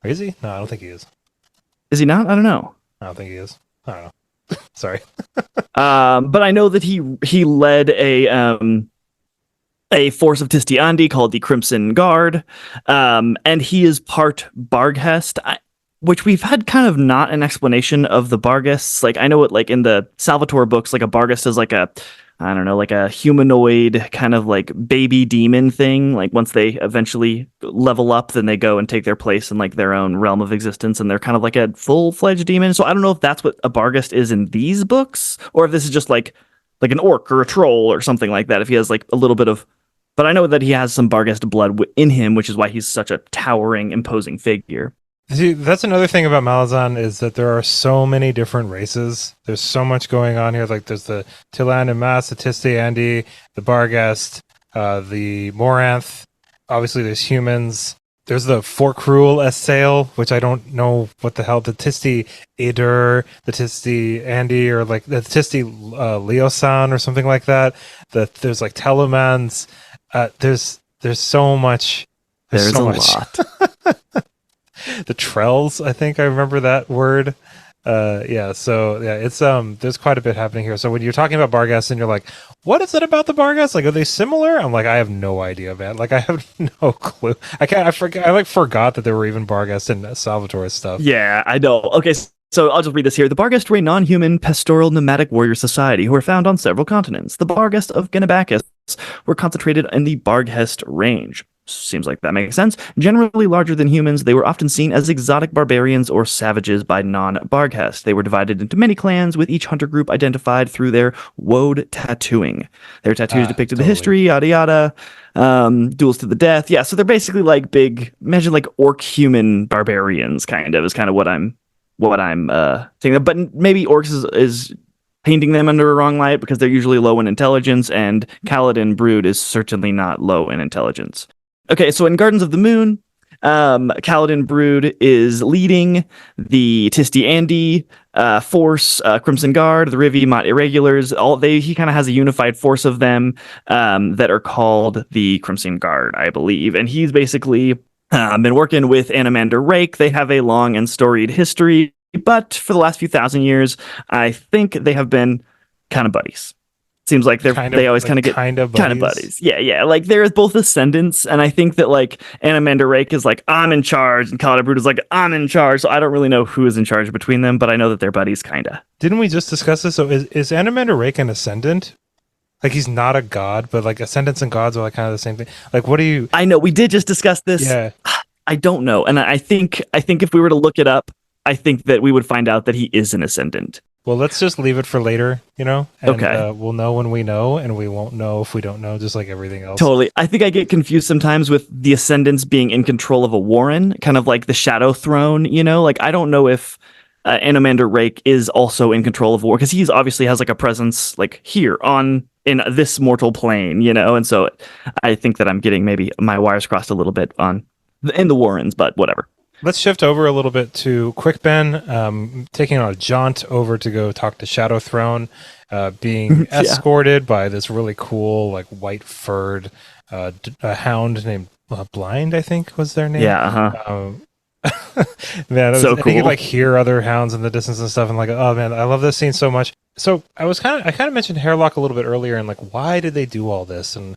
Is he? No, I don't think he is. Is he not? I don't know. I don't think he is. I don't know. Sorry. But I know that he led a force of Tisti called the Crimson Guard, and he is part Barghest, which we've had kind of not an explanation of the Barghests. Like I know it, like in the Salvatore books, like a Barghest is like like a humanoid kind of like baby demon thing. Like once they eventually level up, then they go and take their place in like their own realm of existence, and they're kind of like a full-fledged demon. So I don't know if that's what a Barghest is in these books, or if this is just like an orc or a troll or something like that. If he has like a little bit of, but I know that he has some Barghest blood in him, which is why he's such a towering, imposing figure. See, that's another thing about Malazan is that there are so many different races. There's so much going on here. Like there's the Tilan and Mas, the Tisti Andi, the Barghest, the Moranth. Obviously, there's humans. There's the Forkrul Essail, which I don't know what the hell. The Tisti Idur, the Tisti Andi, or like the Tisti Leosan or something like that. There's like Telemans. There's so much. There's so much. Lot. The Trells, I think I remember that word. It's there's quite a bit happening here. So when you're talking about Barghest and you're like, what is it about the Barghest? Like, are they similar? I'm like, I have no idea, man. Like, I have no clue. I forgot that there were even Barghest in Salvatore's stuff. Yeah, I know. Okay, so I'll just read this here. The Barghest were a non-human pastoral nomadic warrior society who were found on several continents. The Barghest of Genebacus were concentrated in the Barghest range. Seems like that makes sense. Generally larger than humans, they were often seen as exotic barbarians or savages by non-Barghest. They were divided into many clans, with each hunter group identified through their woad tattooing. Their tattoos depicted the history, yada yada, duels to the death. Yeah, so they're basically like imagine like orc-human barbarians, kind of, is kind of what I'm thinking. But maybe orcs is painting them under a wrong light, because they're usually low in intelligence, and Kaladin Brood is certainly not low in intelligence. Okay, so in Gardens of the Moon, Kaladin Brood is leading the Tisti Andi force, Crimson Guard, the Rivi Mott Irregulars. He kind of has a unified force of them that are called the Crimson Guard, I believe. And he's basically been working with Anomander Rake. They have a long and storied history, but for the last few thousand years, I think they have been kind of buddies. Seems like they always kind of get kind of buddies. Yeah. Like there's both ascendants, and I think that like Anomander Rake is like, I'm in charge, and Kaladin Brood is like, I'm in charge. So I don't really know who is in charge between them, but I know that they're buddies, kinda. Didn't we just discuss this? So is Anomander Rake an ascendant? Like he's not a god, but like ascendants and gods are like kind of the same thing. Like what do you? I know we did just discuss this. Yeah. I don't know, and I think if we were to look it up, I think that we would find out that he is an ascendant. Well, let's just leave it for later, And, okay. We'll know when we know, and we won't know if we don't know, just like everything else. Totally. I think I get confused sometimes with the Ascendants being in control of a Warren, kind of like the Shadow Throne, Like, I don't know if Anomander Rake is also in control of Warren, because he's obviously has like a presence like here in this mortal plane, And so I think that I'm getting maybe my wires crossed a little bit in the Warrens, but whatever. Let's shift over a little bit to Quickben, taking on a jaunt over to go talk to Shadow Throne, being escorted by this really cool, like white-furred hound named Blind, I think was their name. Yeah, man, so cool. You could like hear other hounds in the distance and stuff, and like, oh man, I love this scene so much. So I kind of mentioned Hairlock a little bit earlier, and like, why did they do all this, and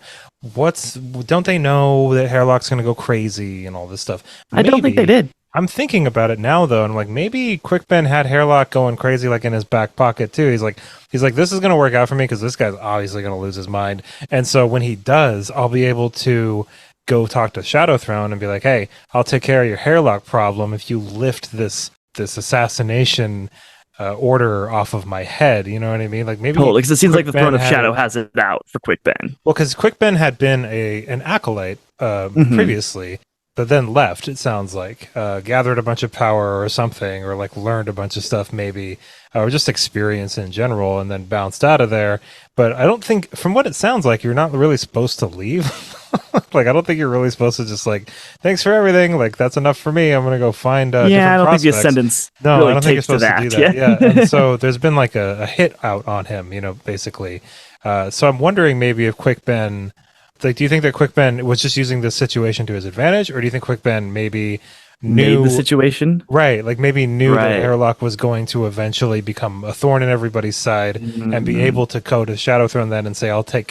don't they know that Hairlock's going to go crazy and all this stuff? I don't think they did. I'm thinking about it now though, and like maybe Quick Ben had Hairlock going crazy like in his back pocket too. He's like, this is gonna work out for me because this guy's obviously gonna lose his mind. And so when he does, I'll be able to go talk to Shadow Throne and be like, hey, I'll take care of your Hairlock problem if you lift this assassination order off of my head. You know what I mean? Like maybe totally, because it seems like the Throne of Shadow has it out for Quick Ben. Well, because Quick Ben had been an acolyte previously, but then left, it sounds like, gathered a bunch of power or something, or like learned a bunch of stuff maybe, or just experience in general, and then bounced out of there. But I don't think, from what it sounds like, you're not really supposed to leave. Like, I don't think you're really supposed to just like, thanks for everything, like, that's enough for me, I'm going to go find different I don't prospects. think the Ascendants No, really I don't think you're supposed to do that. Yeah, and so there's been like a hit out on him, basically. So I'm wondering maybe if Quick Ben... Like, do you think that Quick Ben was just using this situation to his advantage, or do you think Quick Ben maybe knew the situation? Right, like maybe knew that Hairlock was going to eventually become a thorn in everybody's side and be able to go to Shadow Throne then and say, I'll take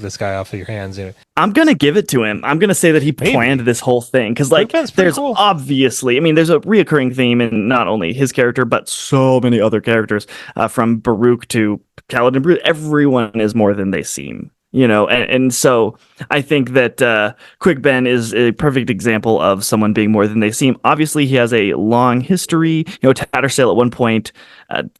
this guy off of your hands. I'm gonna give it to him. I'm gonna say that he planned this whole thing because, like, there's obviously, I mean, there's a reoccurring theme in not only his character but so many other characters, from Baruch to Kaladin Brute. Everyone is more than they seem. And so I think that Quick Ben is a perfect example of someone being more than they seem. Obviously, he has a long history. Tattersail at one point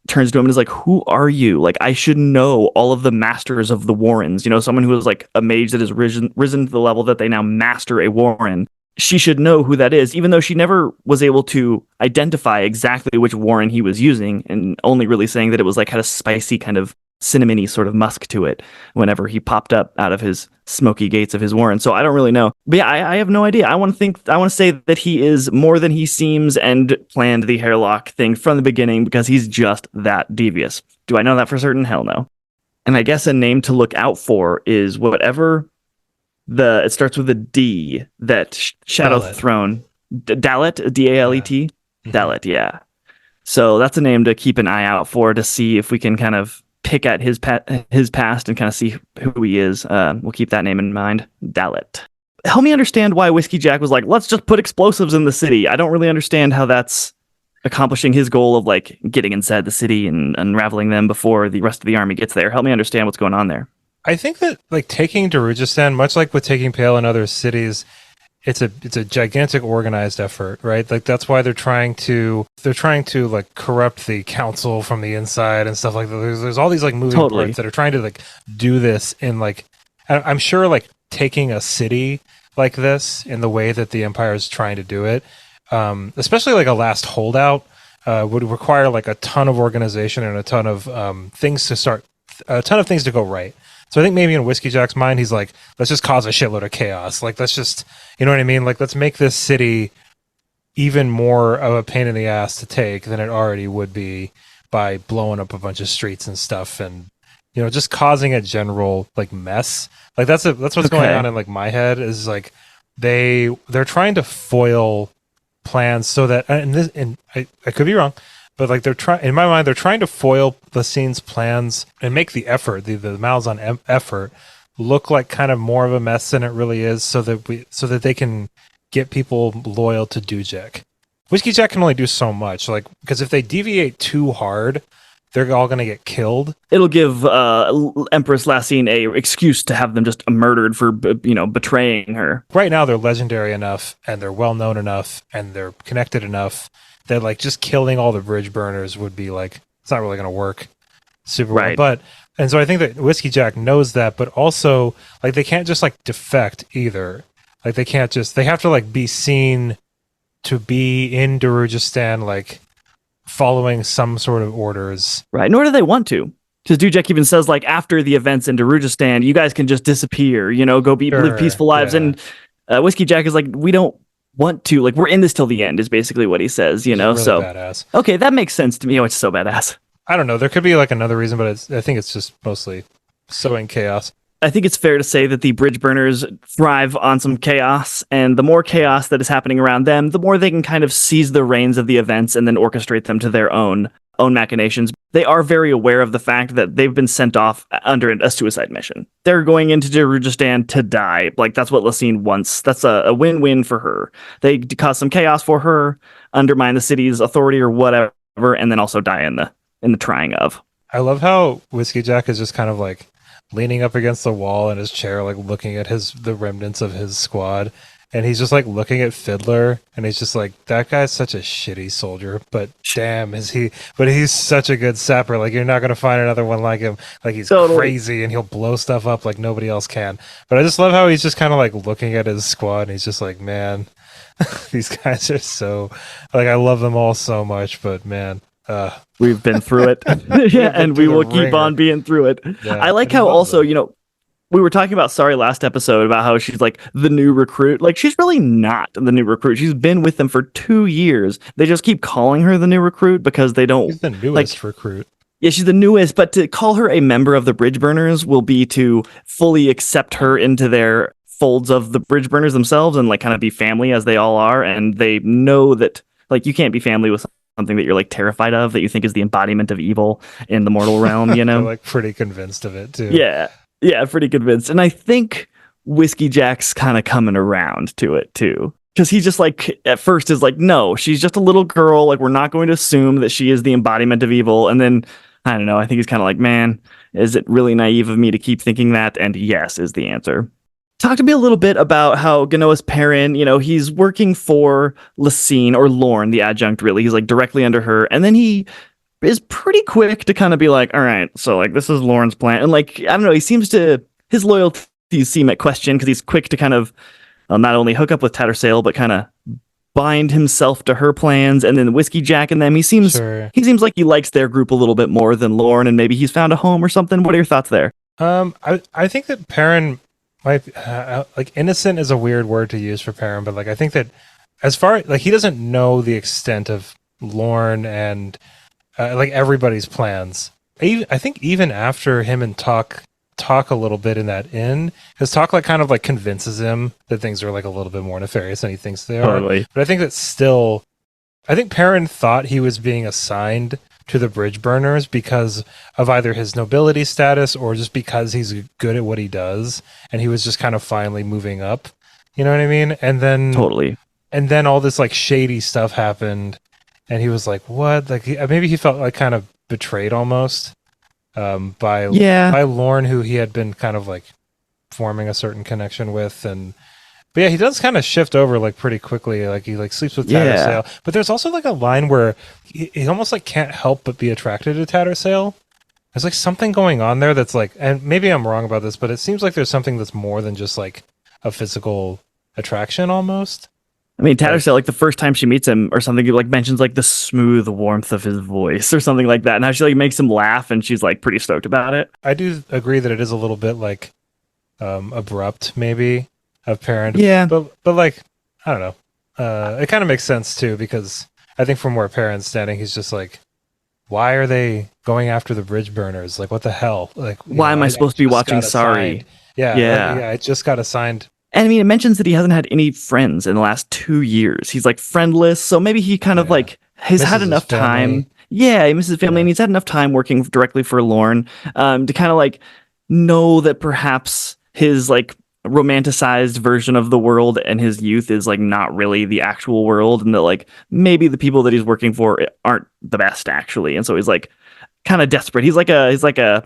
turns to him and is like, who are you? Like, I should know all of the masters of the Warrens. Someone who is like a mage that has risen to the level that they now master a Warren. She should know who that is, even though she never was able to identify exactly which Warren he was using, and only really saying that it was like had a spicy kind of cinnamony sort of musk to it whenever he popped up out of his smoky gates of his warren. So I don't really know. But yeah, I have no idea. I want to say that he is more than he seems and planned the Hairlock thing from the beginning because he's just that devious. Do I know that for certain? Hell no. And I guess a name to look out for is whatever it starts with a D that Shadow Throne, Dalet, D-A-L-E-T? Yeah. Dalet, yeah. So that's a name to keep an eye out for to see if we can kind of pick at his past and kind of see who he is. We'll keep that name in mind. Dalet. Help me understand why Whiskey Jack was like, let's just put explosives in the city. I don't really understand how that's accomplishing his goal of like getting inside the city and unraveling them before the rest of the army gets there. Help me understand what's going on there. I think that like taking Darujistan, much like with taking Pale and other cities, it's a gigantic organized effort, right? Like that's why they're trying to like corrupt the council from the inside and stuff like that. There's all these like moving parts that are trying to like do this in like, I'm sure like taking a city like this in the way that the Empire is trying to do it, especially like a last holdout, would require like a ton of organization and a ton of things to go right. So I think maybe in Whiskey Jack's mind, he's like, let's just cause a shitload of chaos. Like, let's just, you know what I mean? Like, let's make this city even more of a pain in the ass to take than it already would be by blowing up a bunch of streets and stuff and, just causing a general, like, mess. Like, that's what's going on in, like, my head is, like, they're trying to foil plans so that, and I could be wrong, but like in my mind, they're trying to foil the scene's plans and make the effort, the Malazan effort, look like kind of more of a mess than it really is, so that they can get people loyal to Dujek. Whiskey Jack can only do so much, like because if they deviate too hard, they're all going to get killed. It'll give Empress Lassine a excuse to have them just murdered for betraying her. Right now, they're legendary enough, and they're well known enough, and they're connected enough that like just killing all the bridge burners would be like it's not really going to work super well. And so I think that Whiskey Jack knows that, but also like they can't just like defect either. Like they have to like be seen to be in Darujistan, like following some sort of orders. Right. Nor do they want to. Because Dujek even says like after the events in Darujistan, you guys can just disappear, go live peaceful lives. Yeah. And Whiskey Jack is like, we don't want to, like, we're in this till the end is basically what he says, really so badass. Okay, that makes sense to me. It's so badass. I don't know, there could be like another reason, but I think it's just mostly sowing chaos. I think it's fair to say that the bridge burners thrive on some chaos, and the more chaos that is happening around them, the more they can kind of seize the reins of the events and then orchestrate them to their own own machinations, they are very aware of the fact that they've been sent off under a suicide mission. They're going into Darujhistan to die. Like, that's what Lasine wants. That's a win-win for her. They cause some chaos for her, undermine the city's authority or whatever, and then also die in the trying of. I love how Whiskey Jack is just kind of like leaning up against the wall in his chair, like looking at the remnants of his squad. And he's just like looking at Fiddler, and he's just like, that guy's such a shitty soldier, but damn, he's such a good sapper. Like, you're not going to find another one like him. Like, he's crazy and he'll blow stuff up like nobody else can. But I just love how he's just kind of like looking at his squad, and he's just like, man, these guys are so, like, I love them all so much, but man. We've been through it. Yeah, and we will keep on being through it. Yeah, I like how also, we were talking about Sari last episode about how she's like the new recruit. Like, she's really not the new recruit. She's been with them for 2 years. They just keep calling her the new recruit because they don't. She's the newest recruit. Yeah, she's the newest, but to call her a member of the Bridge Burners will be to fully accept her into their folds of the Bridge Burners themselves and like kind of be family as they all are. And they know that like you can't be family with something that you're like terrified of, that you think is the embodiment of evil in the mortal realm, They're like pretty convinced of it too. Yeah, pretty convinced. And I think Whiskey Jack's kind of coming around to it too. Because he just like at first is like, no, she's just a little girl. Like, we're not going to assume that she is the embodiment of evil. And then, I don't know, I think he's kind of like, man, is it really naive of me to keep thinking that? And yes is the answer. Talk to me a little bit about how Ganoa's Perrin, he's working for Lasine, or Lorne, the adjunct, really. He's like directly under her. And then he is pretty quick to kind of be like, all right, so like this is Lorne's plan. And like, I don't know, his loyalties seem at question because he's quick to kind of not only hook up with Tattersail, but kind of bind himself to her plans. And then Whiskey Jack and them, he seems like he likes their group a little bit more than Lorne, and maybe he's found a home or something. What are your thoughts there? I think that Perrin might like, innocent is a weird word to use for Perrin, but like I think that as far like he doesn't know the extent of Lorne and like everybody's plans. I think even after him and talk a little bit in that inn, his talk like kind of like convinces him that things are like a little bit more nefarious than he thinks they are. But I think that still, I think Perrin thought he was being assigned to the Bridge Burners because of either his nobility status or just because he's good at what he does, and he was just kind of finally moving up. You know what I mean? And then all this like shady stuff happened. And he was like, "What?" Like maybe he felt like kind of betrayed almost by Lorne, who he had been kind of like forming a certain connection with. But yeah, he does kind of shift over like pretty quickly. Like he like sleeps with Tattersail. But there's also like a line where he almost like can't help but be attracted to Tattersail. There's like something going on there that's like, and maybe I'm wrong about this, but it seems like there's something that's more than just like a physical attraction almost. I mean, Tattersail, like the first time she meets him or something, he like mentions like the smooth warmth of his voice or something like that, and how she like makes him laugh, and she's like pretty stoked about it. I do agree that it is a little bit like abrupt, maybe, of Perrin. Yeah, but like I don't know. It kind of makes sense too, because I think from where Perrin's standing, he's just like, why are they going after the Bridge Burners? Like, what the hell? Like, why am I supposed to be watching Sari? Yeah. I just got assigned. And I mean, it mentions that he hasn't had any friends in the last 2 years. He's like friendless. So maybe he kind of like has had enough time. Yeah, he misses his family, and he's had enough time working directly for Lorne to kind of like know that perhaps his like romanticized version of the world and his youth is like not really the actual world, and that like maybe the people that he's working for aren't the best actually. And so he's like kind of desperate. He's like a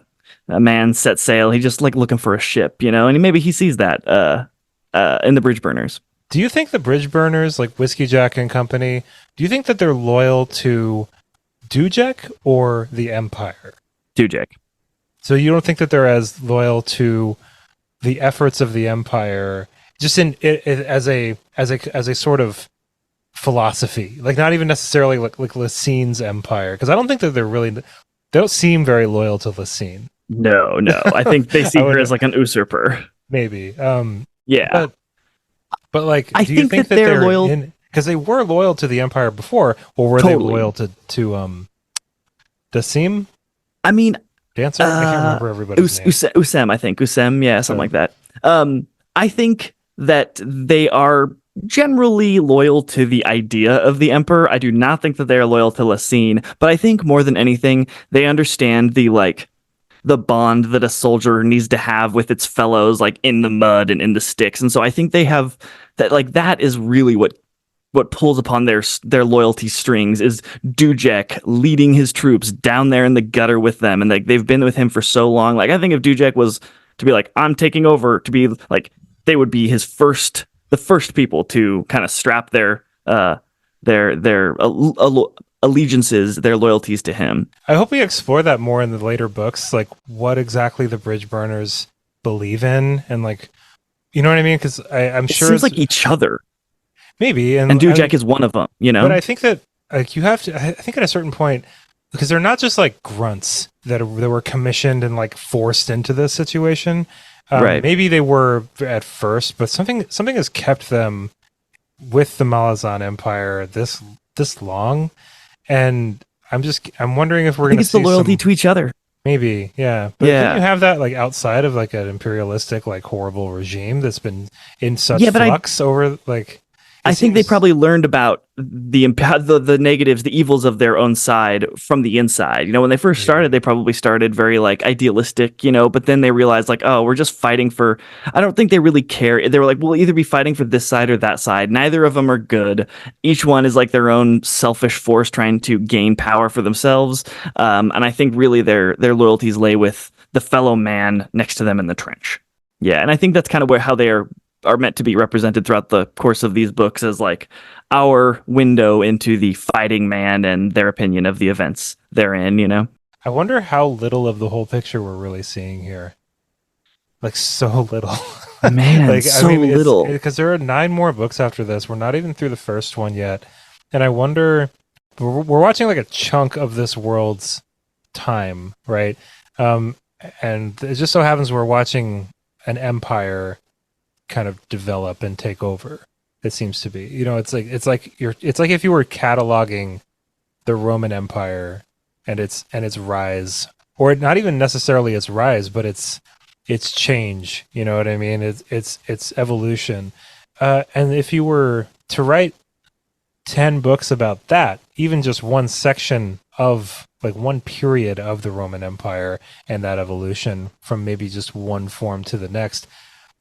man set sail. He's just like looking for a ship, and maybe he sees that in the Bridge Burners. Do you think the Bridge Burners, like Whiskey Jack and company, do you think that they're loyal to Dujek or the Empire? Dujek. So you don't think that they're as loyal to the efforts of the Empire, just in as a sort of philosophy, like not even necessarily like Lasine's Empire, because I don't think that they don't seem very loyal to Lasine. No, I think they see her as like an usurper. Maybe. Yeah, but like, I think that they're loyal because they were loyal to the Empire before, or were they loyal to Dasim? I mean, Dancer. I can't remember everybody's name. Usem, I think Usem, yeah, something like that. I think that they are generally loyal to the idea of the Emperor. I do not think that they are loyal to Lacine, but I think more than anything, they understand the bond that a soldier needs to have with its fellows, like in the mud and in the sticks. And so I think they have that, like, that is really what pulls upon their loyalty strings, is Dujek leading his troops down there in the gutter with them, and like they've been with him for so long. Like, I think if Dujek was to be like, I'm taking over, to be like, they would be the first people to kind of strap their allegiances, their loyalties to him. I hope we explore that more in the later books, like what exactly the bridge burners believe in, and like, you know what I mean? Because I'm sure it seems like each other. Maybe, and Dujek is one of them, you know. But I think that like you have to. I think at a certain point, because they're not just like grunts that were commissioned and like forced into this situation. Right. Maybe they were at first, but something has kept them with the Malazan Empire this long, and I'm wondering if we're going to see the loyalty to each other. Maybe, yeah. But can you have that like outside of like an imperialistic, like horrible regime that's been in such flux over like? I think they probably learned about the negatives, the evils of their own side from the inside. You know, when they first started, they probably started very like idealistic, you know, but then they realized like, oh, we're just fighting for, I don't think they really care. They were like, we'll either be fighting for this side or that side. Neither of them are good. Each one is like their own selfish force trying to gain power for themselves. And I think really their loyalties lay with the fellow man next to them in the trench. Yeah. And I think that's kind of how they are meant to be represented throughout the course of these books, as like our window into the fighting man and their opinion of the events therein, you know? I wonder how little of the whole picture we're really seeing here. Like, so little. Man, like, so little. Because there are 9 more books after this. We're not even through the first one yet. And I wonder, we're watching like a chunk of this world's time, right? And it just so happens we're watching an empire kind of develop and take over. It seems to be, you know, it's like if you were cataloging the Roman Empire and its rise, or not even necessarily its rise, but its change. You know what I mean? It's evolution. And if you were to write 10 books about that, even just one section of like one period of the Roman Empire and that evolution from maybe just one form to the next,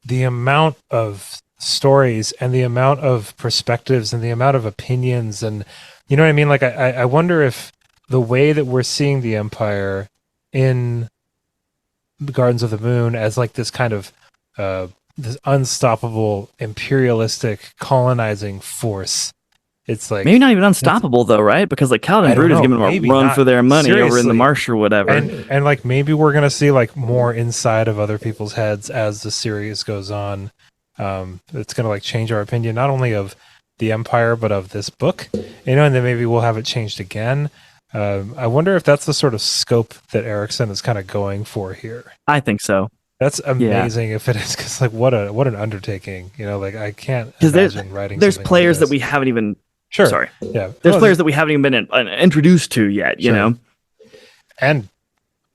the amount of stories and the amount of perspectives and the amount of opinions, and you know what I mean? Like, I wonder if the way that we're seeing the Empire in the Gardens of the Moon as like this kind of this unstoppable imperialistic colonizing force. It's like maybe not even unstoppable though, right? Because like Kaladin Brood is giving them a run for their money over in the marsh or whatever. And like maybe we're gonna see like more inside of other people's heads as the series goes on. It's gonna like change our opinion not only of the Empire but of this book, you know, and then maybe we'll have it changed again. I wonder if that's the sort of scope that Erikson is kind of going for here. I think so. That's amazing if it is, because like what an undertaking, you know, like I can't imagine writing. There's players that we haven't even. Sure. Sorry. Yeah. There's players that we haven't even been introduced to yet, you know? And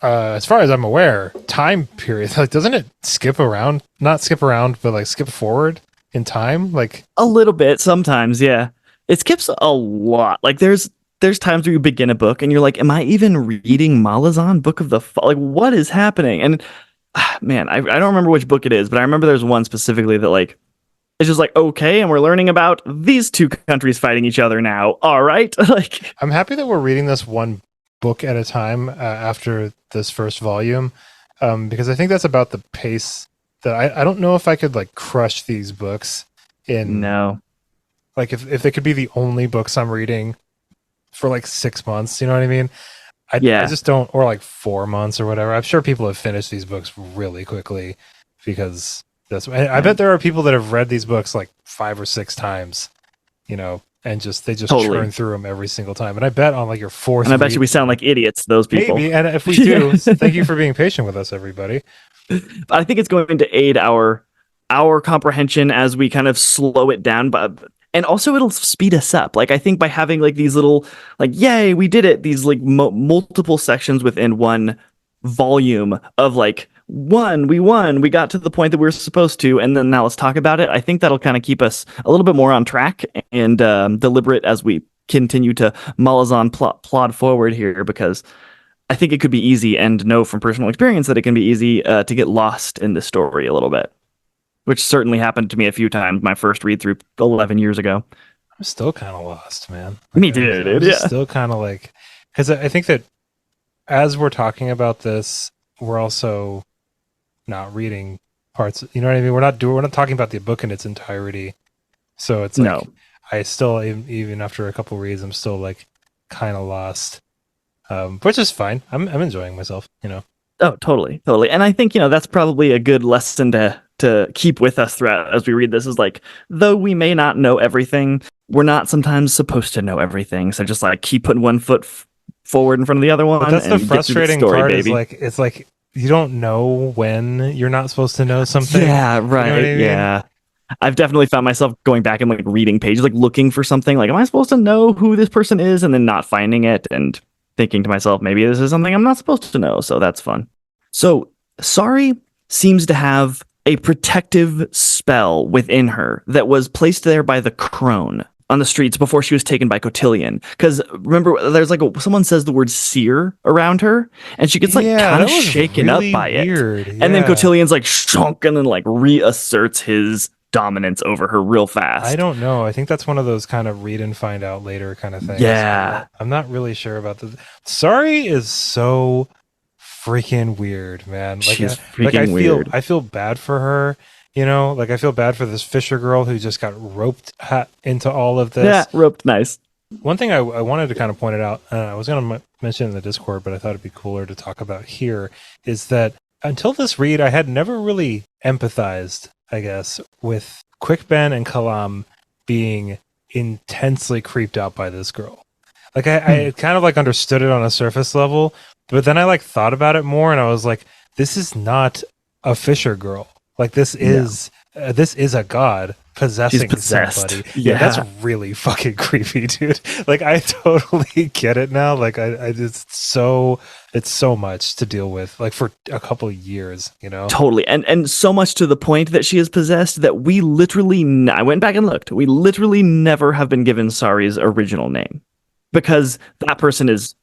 as far as I'm aware, time period, like, doesn't it skip around? Not skip around, but like skip forward in time? Like a little bit sometimes, yeah. It skips a lot. Like there's times where you begin a book and you're like, am I even reading Malazan Book of the Fall? Like, what is happening? And man, I don't remember which book it is, but I remember there's one specifically that like, it's just like, okay, and we're learning about these two countries fighting each other now. All right. Like, I'm happy that we're reading this one book at a time after this first volume, because I think that's about the pace that I don't know if I could like crush these books in. No. Like if they could be the only books I'm reading for like 6 months, you know what I mean? I just don't, or like 4 months or whatever. I'm sure people have finished these books really quickly because I bet there are people that have read these books like 5 or 6 times, you know, and they just churn through them every single time. And I bet on like your 4th. And I bet you we sound like idiots, those people. Maybe, and if we do, thank you for being patient with us, everybody. I think it's going to aid our comprehension as we kind of slow it down, and also it'll speed us up. Like I think by having like these little like, yay, we did it, these like multiple sections within one volume of like we won, we got to the point that we were supposed to, and then now let's talk about it. I think that'll kind of keep us a little bit more on track and deliberate as we continue to Malazan plod forward here, because I think it could be easy, and know from personal experience that it can be easy to get lost in this story a little bit, which certainly happened to me a few times my first read through 11 years ago. I'm still kind of lost, man. Me too, dude. Yeah. Still kind of like, because I think that as we're talking about this, we're also not reading parts. You know what I mean? We're not talking about the book in its entirety. So it's like, no. I still, even after a couple reads, I'm still like kind of lost, which is fine. I'm enjoying myself, you know. Oh, totally. And I think, that's probably a good lesson to keep with us throughout as we read this, is like, though we may not know everything, we're not sometimes supposed to know everything. So just like keep putting one foot forward in front of the other one. But that's the frustrating part, baby. It's like you don't know when you're not supposed to know something. Yeah, right. You know what I mean? Yeah. I've definitely found myself going back and like reading pages, like looking for something, like, am I supposed to know who this person is? And then not finding it and thinking to myself, maybe this is something I'm not supposed to know. So that's fun. So Sari seems to have a protective spell within her that was placed there by the crone on the streets before she was taken by Cotillion. Because remember, there's like someone says the word seer around her, and she gets like kind of shaken really up by weird. It. Yeah. And then Cotillion's like shunk and then like reasserts his dominance over her real fast. I don't know. I think that's one of those kind of read and find out later kind of things. Yeah. I'm not really sure about this. Sari is so freaking weird, man. Like, she's freaking weird. I feel bad for her. You know, like I feel bad for this Fisher girl who just got roped into all of this. Yeah, roped nice. One thing I wanted to kind of point it out, I was going to mention in the Discord, but I thought it'd be cooler to talk about here, is that until this read, I had never really empathized, I guess, with Quick Ben and Kalam being intensely creeped out by this girl. Like I kind of like understood it on a surface level, but then I like thought about it more, and I was like, this is not a Fisher girl. Like this is a god possessing somebody. Yeah, that's really fucking creepy, dude. Like I totally get it now. Like it's so much to deal with, like for a couple of years, you know. Totally, and so much to the point that she is possessed that we literally, I went back and looked. We literally never have been given Sari's original name because that person is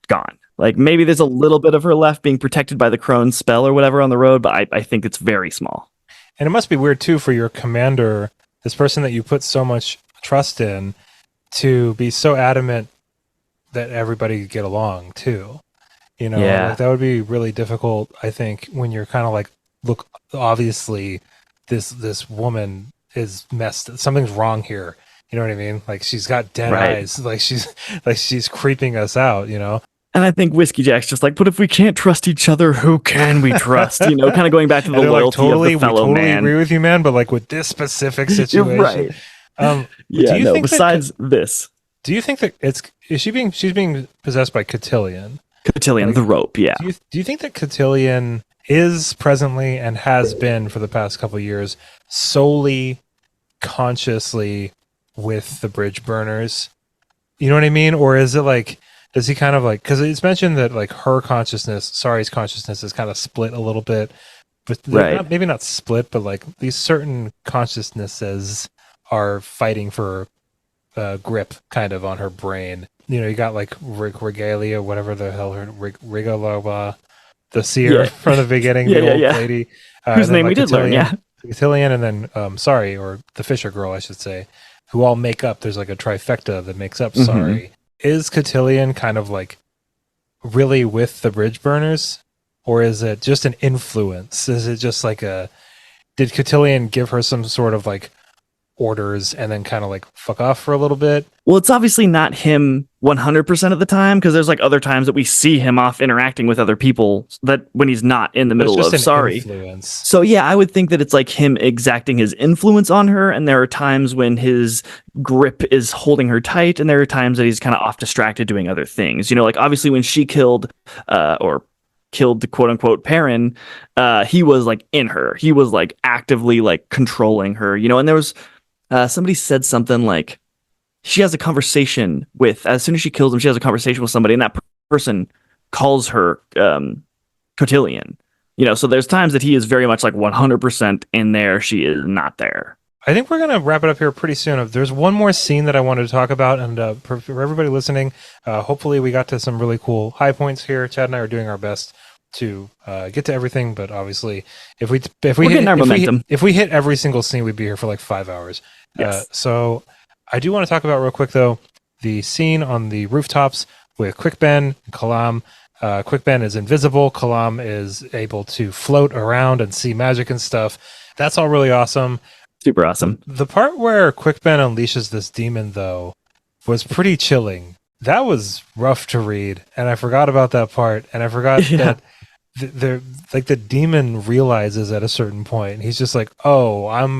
gone. Like maybe there's a little bit of her left being protected by the crone's spell or whatever on the road, but I think it's very small. And it must be weird too for your commander, this person that you put so much trust in, to be so adamant that everybody get along too. You know, like that would be really difficult, I think, when you're kind of like, look, obviously this woman is messed. Something's wrong here. You know what I mean? Like she's got dead eyes. Like she's creeping us out, you know? And I think Whiskey Jack's just like, but if we can't trust each other, who can we trust? You know, kind of going back to the loyalty of the fellow man. I totally agree with you, man, but like with this specific situation. Right. Besides this. Do you think that she's being possessed by Cotillion? Cotillion, like, the rope, yeah. Do you think that Cotillion is presently and has been for the past couple of years solely consciously with the bridge burners? You know what I mean? Or is it like, does he kind of like, because it's mentioned that like her consciousness, Sari's consciousness is kind of split a little bit, but maybe not split, but like these certain consciousnesses are fighting for grip kind of on her brain. You know, you got like Regalia, whatever the hell her, Regala, the seer from the beginning, the old lady. Whose name we did learn, Cotillion, and then Sari, or the Fisher girl, I should say, who all make up, there's like a trifecta that makes up Sari. Is Cotillion kind of like really with the bridge burners, or is it just an influence? Is it just like did Cotillion give her some sort of like orders and then kind of like fuck off for a little bit? Well, it's obviously not him 100% of the time, because there's like other times that we see him off interacting with other people that when he's not in the middle of Sari. Influence. So yeah, I would think that it's like him exacting his influence on her, and there are times when his grip is holding her tight, and there are times that he's kind of off distracted doing other things. You know, like obviously when she killed the quote unquote Perrin, he was like in her. He was like actively like controlling her, you know, and there was somebody said something like, she has a conversation with, as soon as she kills him, she has a conversation with somebody, and that person calls her Cotillion. So there's times that he is very much like 100% in there. She is not there. I think we're going to wrap it up here pretty soon. There's one more scene that I wanted to talk about, and for everybody listening, hopefully we got to some really cool high points here. Chad and I are doing our best to get to everything, but obviously if we hit every single scene, we'd be here for like 5 hours. Yes. So I do want to talk about real quick though the scene on the rooftops with Quick Ben and Kalam. Quick Ben is invisible. Kalam is able to float around and see magic and stuff. That's all really awesome. Super awesome. The part where Quick Ben unleashes this demon, though, was pretty chilling. That was rough to read, and I forgot about that part. And I forgot that the demon realizes at a certain point, and he's just like, "Oh,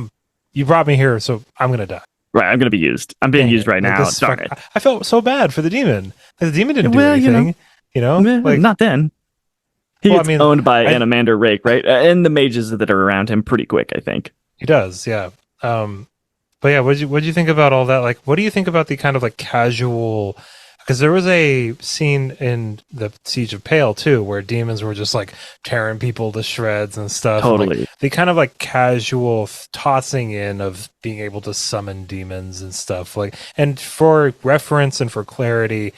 you brought me here, so I'm gonna die." Right, I'm gonna be used. I'm being used right now. Darn it. I felt so bad for the demon. The demon didn't do anything. Not then. He gets owned by Anamander Rake, right? And the mages that are around him pretty quick, I think. He does, yeah. But yeah, what'd you think about all that? Like, what do you think about the kind of like casual? Because there was a scene in the Siege of Pale too, where demons were just like tearing people to shreds and stuff. Totally. Like, the kind of like casual tossing in of being able to summon demons and stuff. Like, and for reference and for clarity,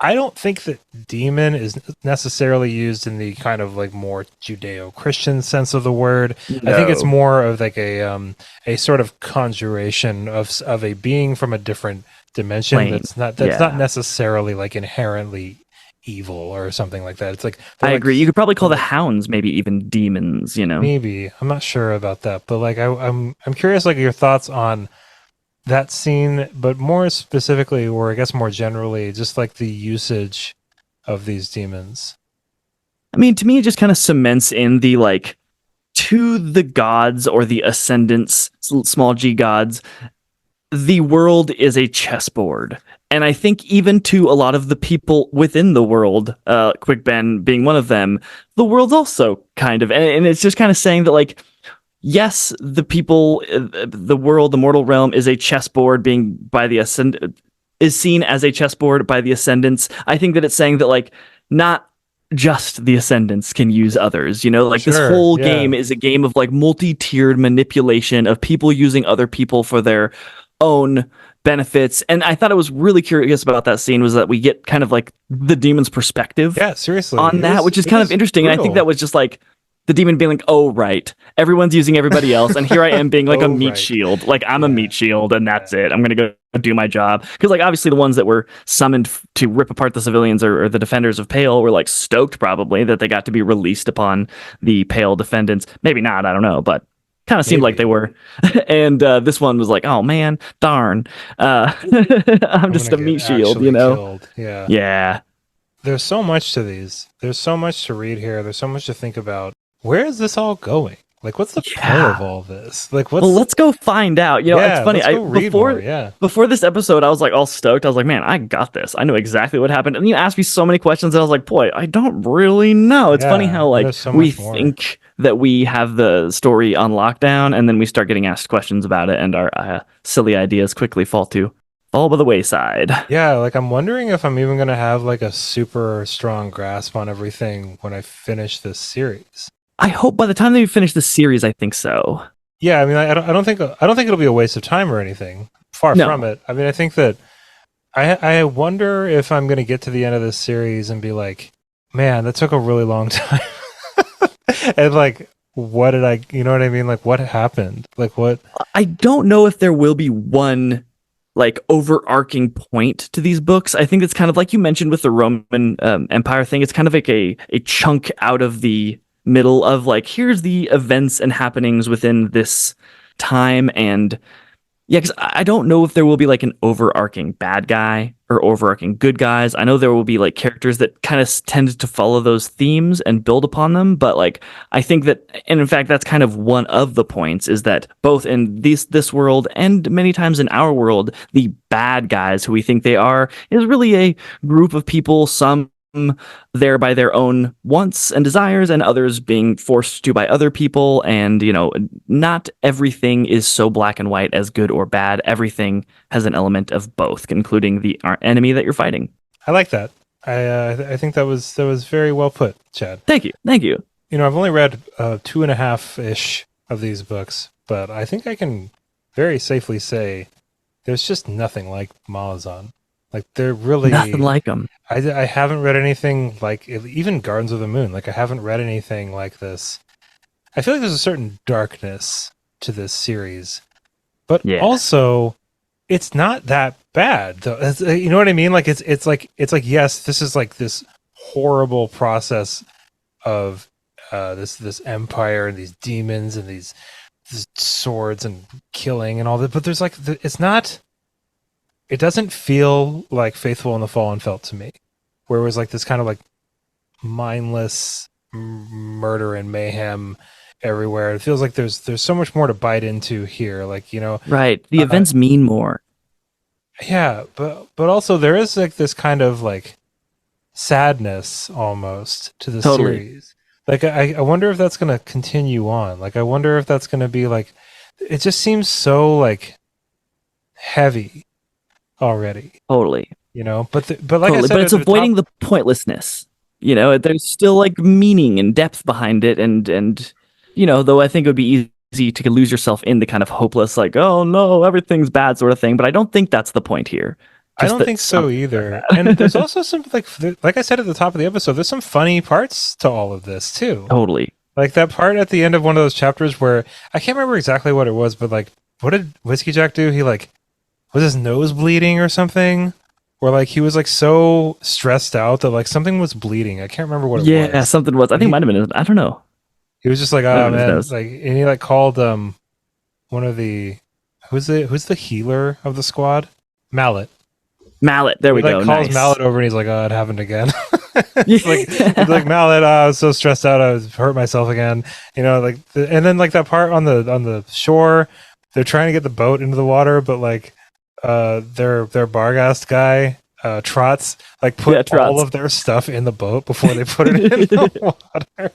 I don't think that demon is necessarily used in the kind of like more Judeo-Christian sense of the word. No. I think it's more of like a sort of conjuration of a being from a different dimension that's not necessarily like inherently evil or something like that. It's like I agree. You could probably call the hounds maybe even demons. Maybe I'm not sure about that, but like I'm curious like your thoughts on that scene, but more specifically, or I guess more generally, just like the usage of these demons. I mean, to me, it just kind of cements in the like to the gods or the ascendants, small g gods, the world is a chessboard. And I think even to a lot of the people within the world, Quick Ben being one of them, the world's also kind of, and it's just kind of saying that like, yes, the people, the world, the mortal realm is a chessboard is seen as a chessboard by the ascendants. I think that it's saying that like not just the ascendants can use others, this whole game is a game of like multi-tiered manipulation of people using other people for their own benefits. And I thought it was really curious about that scene was that we get kind of like the demon's perspective seriously on that, which is kind of interesting. And I think that was just like the demon being like, oh, right, everyone's using everybody else. And here I am being like a meat shield. Like I'm a meat shield and that's it. I'm going to go do my job. Because like obviously the ones that were summoned to rip apart the civilians or the defenders of Pale were like stoked probably that they got to be released upon the Pale defendants. Maybe not, I don't know, but kind of seemed like they were. And this one was like, oh man, darn. I'm just a meat shield, killed. Yeah. Yeah. There's so much to these. There's so much to read here. There's so much to think about. Where is this all going? Like, what's the point of all this? Like, well, let's go find out. It's funny. Before this episode, I was like all stoked. I was like, man, I got this. I know exactly what happened. And you asked me so many questions, and I was like, boy, I don't really know. It's funny how like we think that we have the story on lockdown, and then we start getting asked questions about it, and our silly ideas quickly fall by the wayside. Yeah, like I'm wondering if I'm even gonna have like a super strong grasp on everything when I finish this series. I hope by the time that we finish the series, I think so. Yeah, I mean, I don't think it'll be a waste of time or anything. Far from it. I mean, I think that I wonder if I'm going to get to the end of this series and be like, man, that took a really long time. And like, what did you know what I mean? Like, what happened? Like, what? I don't know if there will be one like overarching point to these books. I think it's kind of like you mentioned with the Roman Empire thing. It's kind of like a chunk out of the middle of like, here's the events and happenings within this time. And yeah, because I don't know if there will be like an overarching bad guy or overarching good guys. I know there will be like characters that kind of tend to follow those themes and build upon them. But like, I think that, and in fact, that's kind of one of the points is that both in this world and many times in our world, the bad guys who we think they are is really a group of people, some there by their own wants and desires and others being forced to by other people. And, not everything is so black and white as good or bad. Everything has an element of both, including the enemy that you're fighting. I like that. I think that was very well put, Chad. Thank you. I've only read 2.5-ish of these books, but I think I can very safely say there's just nothing like Malazan. Like, they're really nothing like them. I haven't read anything like, even Gardens of the Moon. Like, I haven't read anything like this. I feel like there's a certain darkness to this series, but also it's not that bad, though. You know what I mean? Like, it's like yes, this is like this horrible process of this empire and these demons and these swords and killing and all that, but there's like it's not. It doesn't feel like Faithful and the Fallen felt to me, where it was like this kind of like mindless murder and mayhem everywhere. It feels like there's so much more to bite into here. Like, right. The events mean more. Yeah, but also there is like this kind of like sadness almost to the series. Like, I wonder if that's going to continue on. Like, I wonder if that's going to be like, it just seems so like heavy already. Totally. But like I said, but it's avoiding the pointlessness. There's still like meaning and depth behind it, and though I think it would be easy to lose yourself in the kind of hopeless, like, oh no, everything's bad sort of thing. But I don't think that's the point here. I don't think so either. And there's also some like I said at the top of the episode, there's some funny parts to all of this too. Totally. Like that part at the end of one of those chapters where I can't remember exactly what it was, but like, what did Whiskey Jack do? He like, was his nose bleeding or something? Or like he was like so stressed out that like something was bleeding. I can't remember what it was. Yeah, something was. I think it might have been. I don't know. He was just like, oh man, like, and he like called one of the who's the healer of the squad? Mallet. There we go. He calls Mallet over and he's like, oh, it happened again. he's like Mallet, I was so stressed out, I was hurt myself again. And then like that part on the shore, they're trying to get the boat into the water, but like their Barghast guy, Trots, like put all of their stuff in the boat before they put it in the water.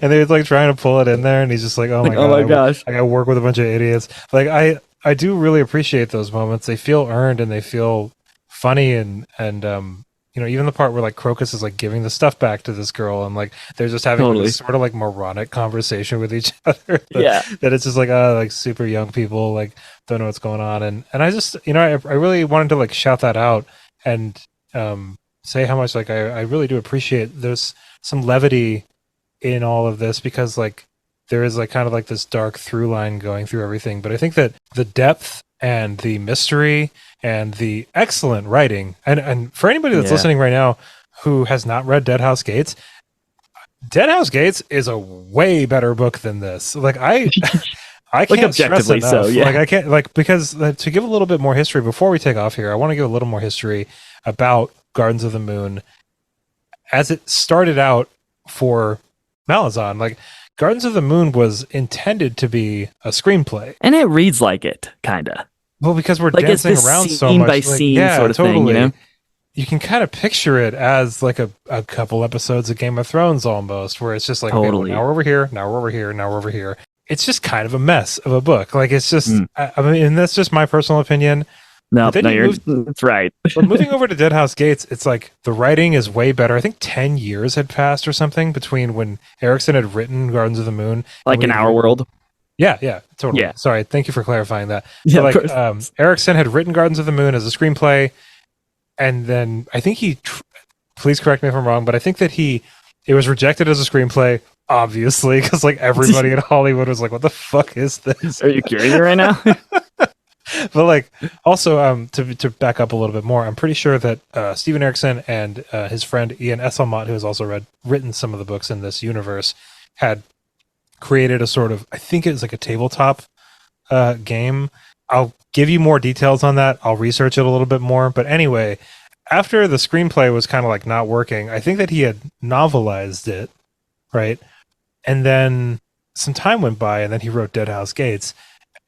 And they was like trying to pull it in there, and he's just like, oh my gosh, I gotta work with a bunch of idiots. Like, I do really appreciate those moments. They feel earned and they feel funny, and even the part where like Crocus is like giving the stuff back to this girl, and like they're just having this sort of like moronic conversation with each other. That it's just like super young people like don't know what's going on, and I just I really wanted to like shout that out and say how much like I really do appreciate there's some levity in all of this, because like there is like kind of like this dark through line going through everything, but I think that the depth and the mystery and the excellent writing, and for anybody that's listening right now who has not read Dead House Gates is a way better book than this. Like I can't stress enough. So, yeah. Like I can't, like, because to give a little bit more history before we take off here, I want to give a little more history about Gardens of the Moon as it started out for Malazan. Like, Gardens of the Moon was intended to be a screenplay, and it reads like it, kind of. Well, because we're like dancing around so much, by scene sort of totally. thing. You can kind of picture it as like a couple episodes of Game of Thrones almost, where it's just like, okay, well, now we're over here, now we're over here, now we're over here. It's just kind of a mess of a book. Like, it's just, I mean, and that's just my personal opinion. That's right. But moving over to Dead House Gates, it's like the writing is way better. I think 10 years had passed or something between when Erikson had written Gardens of the Moon. Like in Our World? Yeah, totally. Yeah. Sorry, thank you for clarifying that. Yeah, so like, Erikson had written Gardens of the Moon as a screenplay, and then I think please correct me if I'm wrong, but I think that it was rejected as a screenplay, obviously, because like everybody in Hollywood was like, what the fuck is this? Are you kidding me right now? But like, also, to back up a little bit more, I'm pretty sure that Steven Erikson and his friend Ian Esselmott, who has also written some of the books in this universe, had created a sort of, I think it was like a tabletop game. I'll give you more details on that. I'll research it a little bit more. But anyway, after the screenplay was kind of like not working, I think that he had novelized it, right? And then some time went by, and then he wrote Dead House Gates.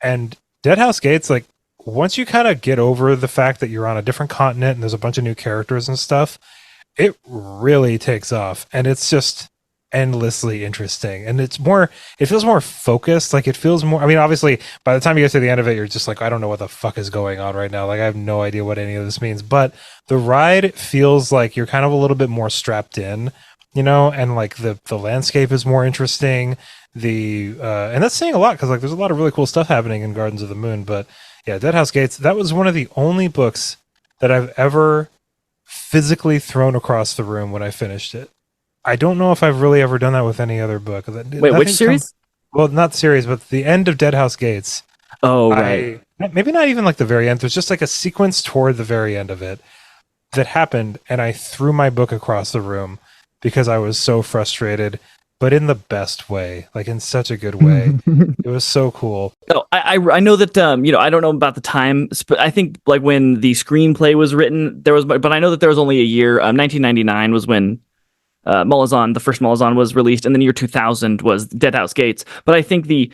And Dead House Gates, like, once you kind of get over the fact that you're on a different continent and there's a bunch of new characters and stuff, it really takes off, and it's just endlessly interesting. And it feels more focused. Like, it feels more, I mean, obviously by the time you get to the end of it, you're just like, I don't know what the fuck is going on right now. Like, I have no idea what any of this means, but the ride feels like you're kind of a little bit more strapped in and like the landscape is more interesting. And that's saying a lot because like there's a lot of really cool stuff happening in Gardens of the Moon. But yeah, Deadhouse Gates, that was one of the only books that I've ever physically thrown across the room when I finished it. I don't know if I've really ever done that with any other book. Wait, which series? Well, not series, but the end of Deadhouse Gates. Oh, right. Maybe not even like the very end. There's just like a sequence toward the very end of it that happened, and I threw my book across the room because I was so frustrated, but in the best way, like in such a good way. It was so cool. Oh, I know that I don't know about the time, but I think like when the screenplay was written, but I know that there was only a year. 1999 was when Malazan, the first Malazan, was released, and then year 2000 was Deadhouse Gates. But I think the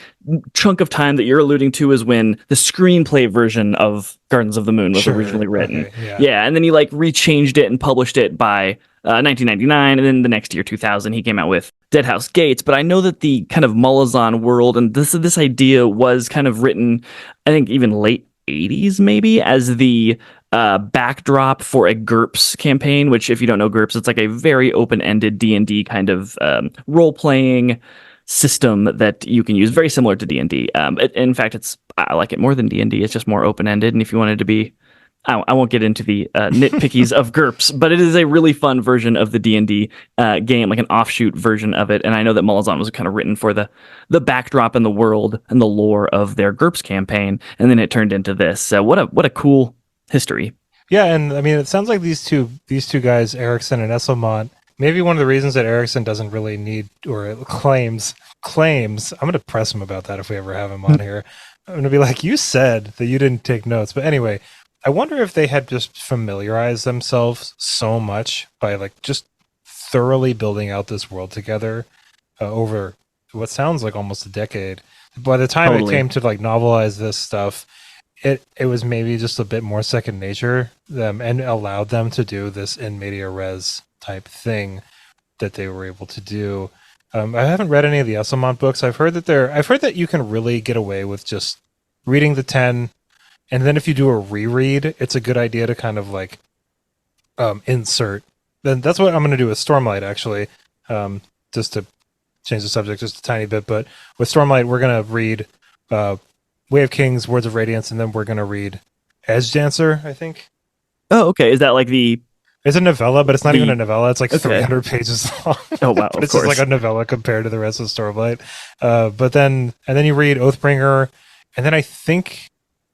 chunk of time that you're alluding to is when the screenplay version of Gardens of the Moon was originally written. Okay, yeah, and then he like rechanged it and published it by 1999, and then the next year 2000 he came out with Deadhouse Gates. But I know that the kind of Malazan world and this idea was kind of written, I think even late 80s maybe, as the backdrop for a GURPS campaign, which if you don't know GURPS, it's like a very open-ended D&D kind of role-playing system that you can use, very similar to D&D. In fact, I like it more than D&D. It's just more open-ended, and if you wanted to be, I won't get into the nitpickies of GURPS, but it is a really fun version of the D&D game, like an offshoot version of it. And I know that Malazan was kind of written for the backdrop and the world and the lore of their GURPS campaign, and then it turned into this. So what a cool history. Yeah, and I mean, it sounds like these two guys, Erikson and Esselmont, maybe one of the reasons that Erikson doesn't really need or claims. I'm going to press him about that if we ever have him on here. I'm going to be like, you said that you didn't take notes, but anyway, I wonder if they had just familiarized themselves so much by like just thoroughly building out this world together over what sounds like almost a decade. By the time it came to like novelize this stuff, it was maybe just a bit more second nature them and allowed them to do this in media res type thing that they were able to do. I haven't read any of the Esselmont books. I've heard that you can really get away with just reading the 10, and then if you do a reread, it's a good idea to kind of like insert. Then that's what I'm going to do with Stormlight, actually, just to change the subject just a tiny bit. But with Stormlight, we're going to read Way of Kings, Words of Radiance, and then we're going to read Edge Dancer, I think. Oh, okay. Is that like the... It's a novella, but it's not even a novella. It's like 300 pages long. Oh, wow, But it's just like a novella compared to the rest of Stormlight. And then you read Oathbringer, and then I think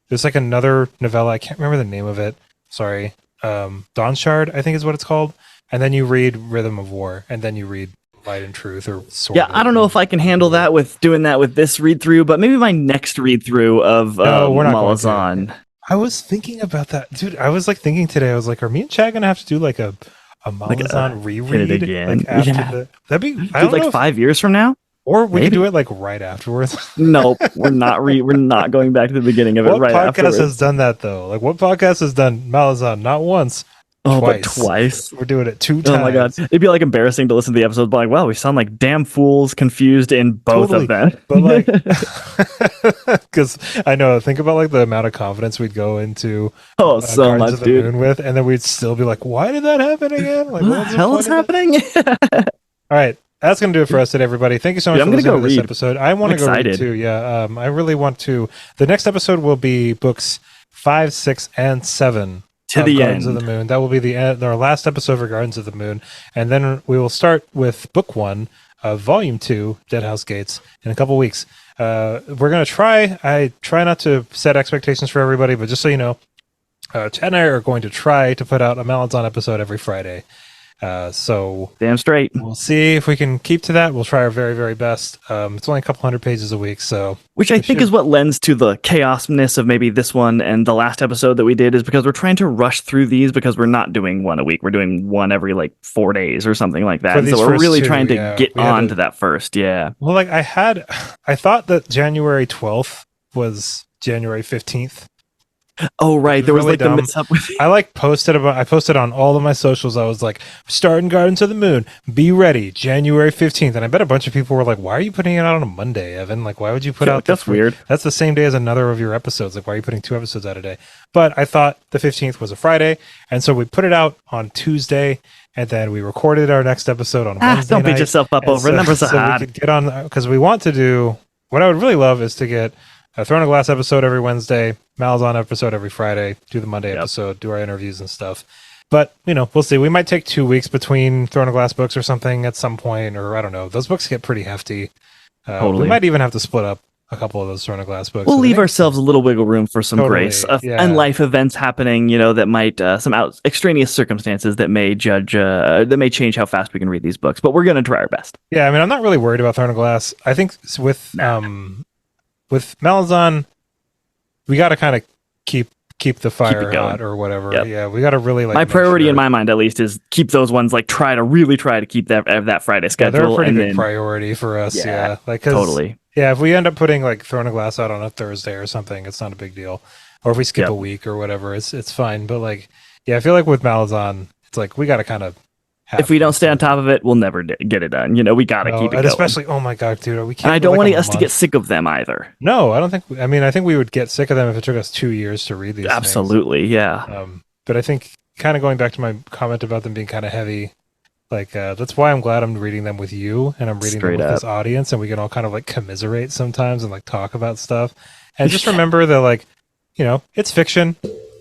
there's like another novella. I can't remember the name of it. Sorry. Dawnshard, I think is what it's called. And then you read Rhythm of War, and then you read Light and Truth or Sword. Yeah, I don't know if I can handle that with doing that with this read through, but maybe my next read through of Malazan. I was thinking about that, dude. I was like thinking today. I was like, are me and Chad gonna have to do like a Malazan reread again? Like after that'd be like 5 years from now, or we could do it like right afterwards. Nope, we're not. We're not going back to the beginning of it. Right afterwards. What podcast has done that though? Like, what podcast has done Malazan not once? But twice. We're doing it 2 times. Oh my god. It'd be like embarrassing to listen to the episode, but like, wow, we sound like damn fools confused in both of them. But like, because I know, think about like the amount of confidence we'd go into so much, of the Moon with, and then we'd still be like, why did that happen again? Like, what the hell is happening? All right. That's going to do it for us today, everybody. Thank you so much for listening to this episode. I want to go read too. Yeah. I really want to. The next episode will be books 5, 6, and 7. To the Gardens end of the Moon. That will be the end, our last episode for Gardens of the Moon, and then we will start with book 1 of volume 2, Deadhouse Gates, in a couple weeks. We're gonna try. I try not to set expectations for everybody, but just so you know, Chad and I are going to try to put out a Malazan episode every Friday. So damn straight. We'll see if we can keep to that. We'll try our very, very best. It's only a couple hundred pages a week, so which I think is what lends to the chaosness of maybe this one and the last episode that we did, is because we're trying to rush through these because we're not doing one a week. We're doing one every like 4 days or something like that. And so we're really trying to get on to that first. Yeah. Well, like I thought that January 12th was January 15th. Oh, right. There was really like dumb. the mishap with I posted on all of my socials. I was like, starting Gardens of the Moon, be ready, January 15th. And I bet a bunch of people were like, why are you putting it out on a Monday, Evan? Like, why would you put out that's weird. That's the same day as another of your episodes. Like, why are you putting 2 episodes out a day? But I thought the 15th was a Friday. And so we put it out on Tuesday. And then we recorded our next episode on Wednesday don't night. beat yourself up over it. Numbers are hard. We could get on, because we want to do, what I would really love is to get a Throne of Glass episode every Wednesday, Malazan episode every Friday, do the Monday episode, do our interviews and stuff. But, we'll see. We might take 2 weeks between Throne of Glass books or something at some point, or I don't know. Those books get pretty hefty. Totally. We might even have to split up a couple of those Throne of Glass books. We'll leave ourselves a little wiggle room for some grace and life events happening, that might, some extraneous circumstances that may that may change how fast we can read these books. But we're going to try our best. Yeah, I'm not really worried about Throne of Glass. I think with Malazan, we got to kind of keep the fire hot or whatever. Yep. Yeah, we got to really my priority in my mind, at least, is keep those ones try to keep that Friday schedule. Yeah, they're a pretty big priority for us. Yeah, totally. Yeah, if we end up putting Throne of Glass out on a Thursday or something, it's not a big deal. Or if we skip a week or whatever, it's fine. But I feel like with Malazan, it's we got to kind of. If we don't stay on top of it, we'll never get it done. We got to keep it going. Especially, oh my God, dude, we can't. And I don't want us to get sick of them either. No, I don't think. I think we would get sick of them if it took us 2 years to read these. Absolutely, things. Yeah. But I think, kind of going back to my comment about them being kind of heavy, that's why I'm glad I'm reading them with you, and I'm reading them with this audience, and we can all kind of commiserate sometimes and talk about stuff, and just remember that it's fiction.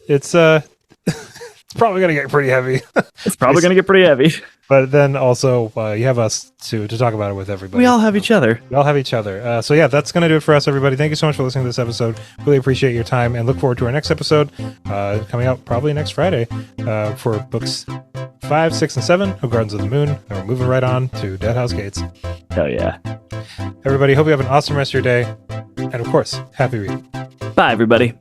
It's it's probably going to get pretty heavy. It's probably going to get pretty heavy. But then also, you have us to talk about it with everybody. We all have each other. We all have each other. So yeah, that's going to do it for us, everybody. Thank you so much for listening to this episode. Really appreciate your time, and look forward to our next episode coming out probably next Friday for books 5, 6, and 7 of Gardens of the Moon. And we're moving right on to Dead House Gates. Hell yeah. Everybody, hope you have an awesome rest of your day. And of course, happy reading. Bye, everybody.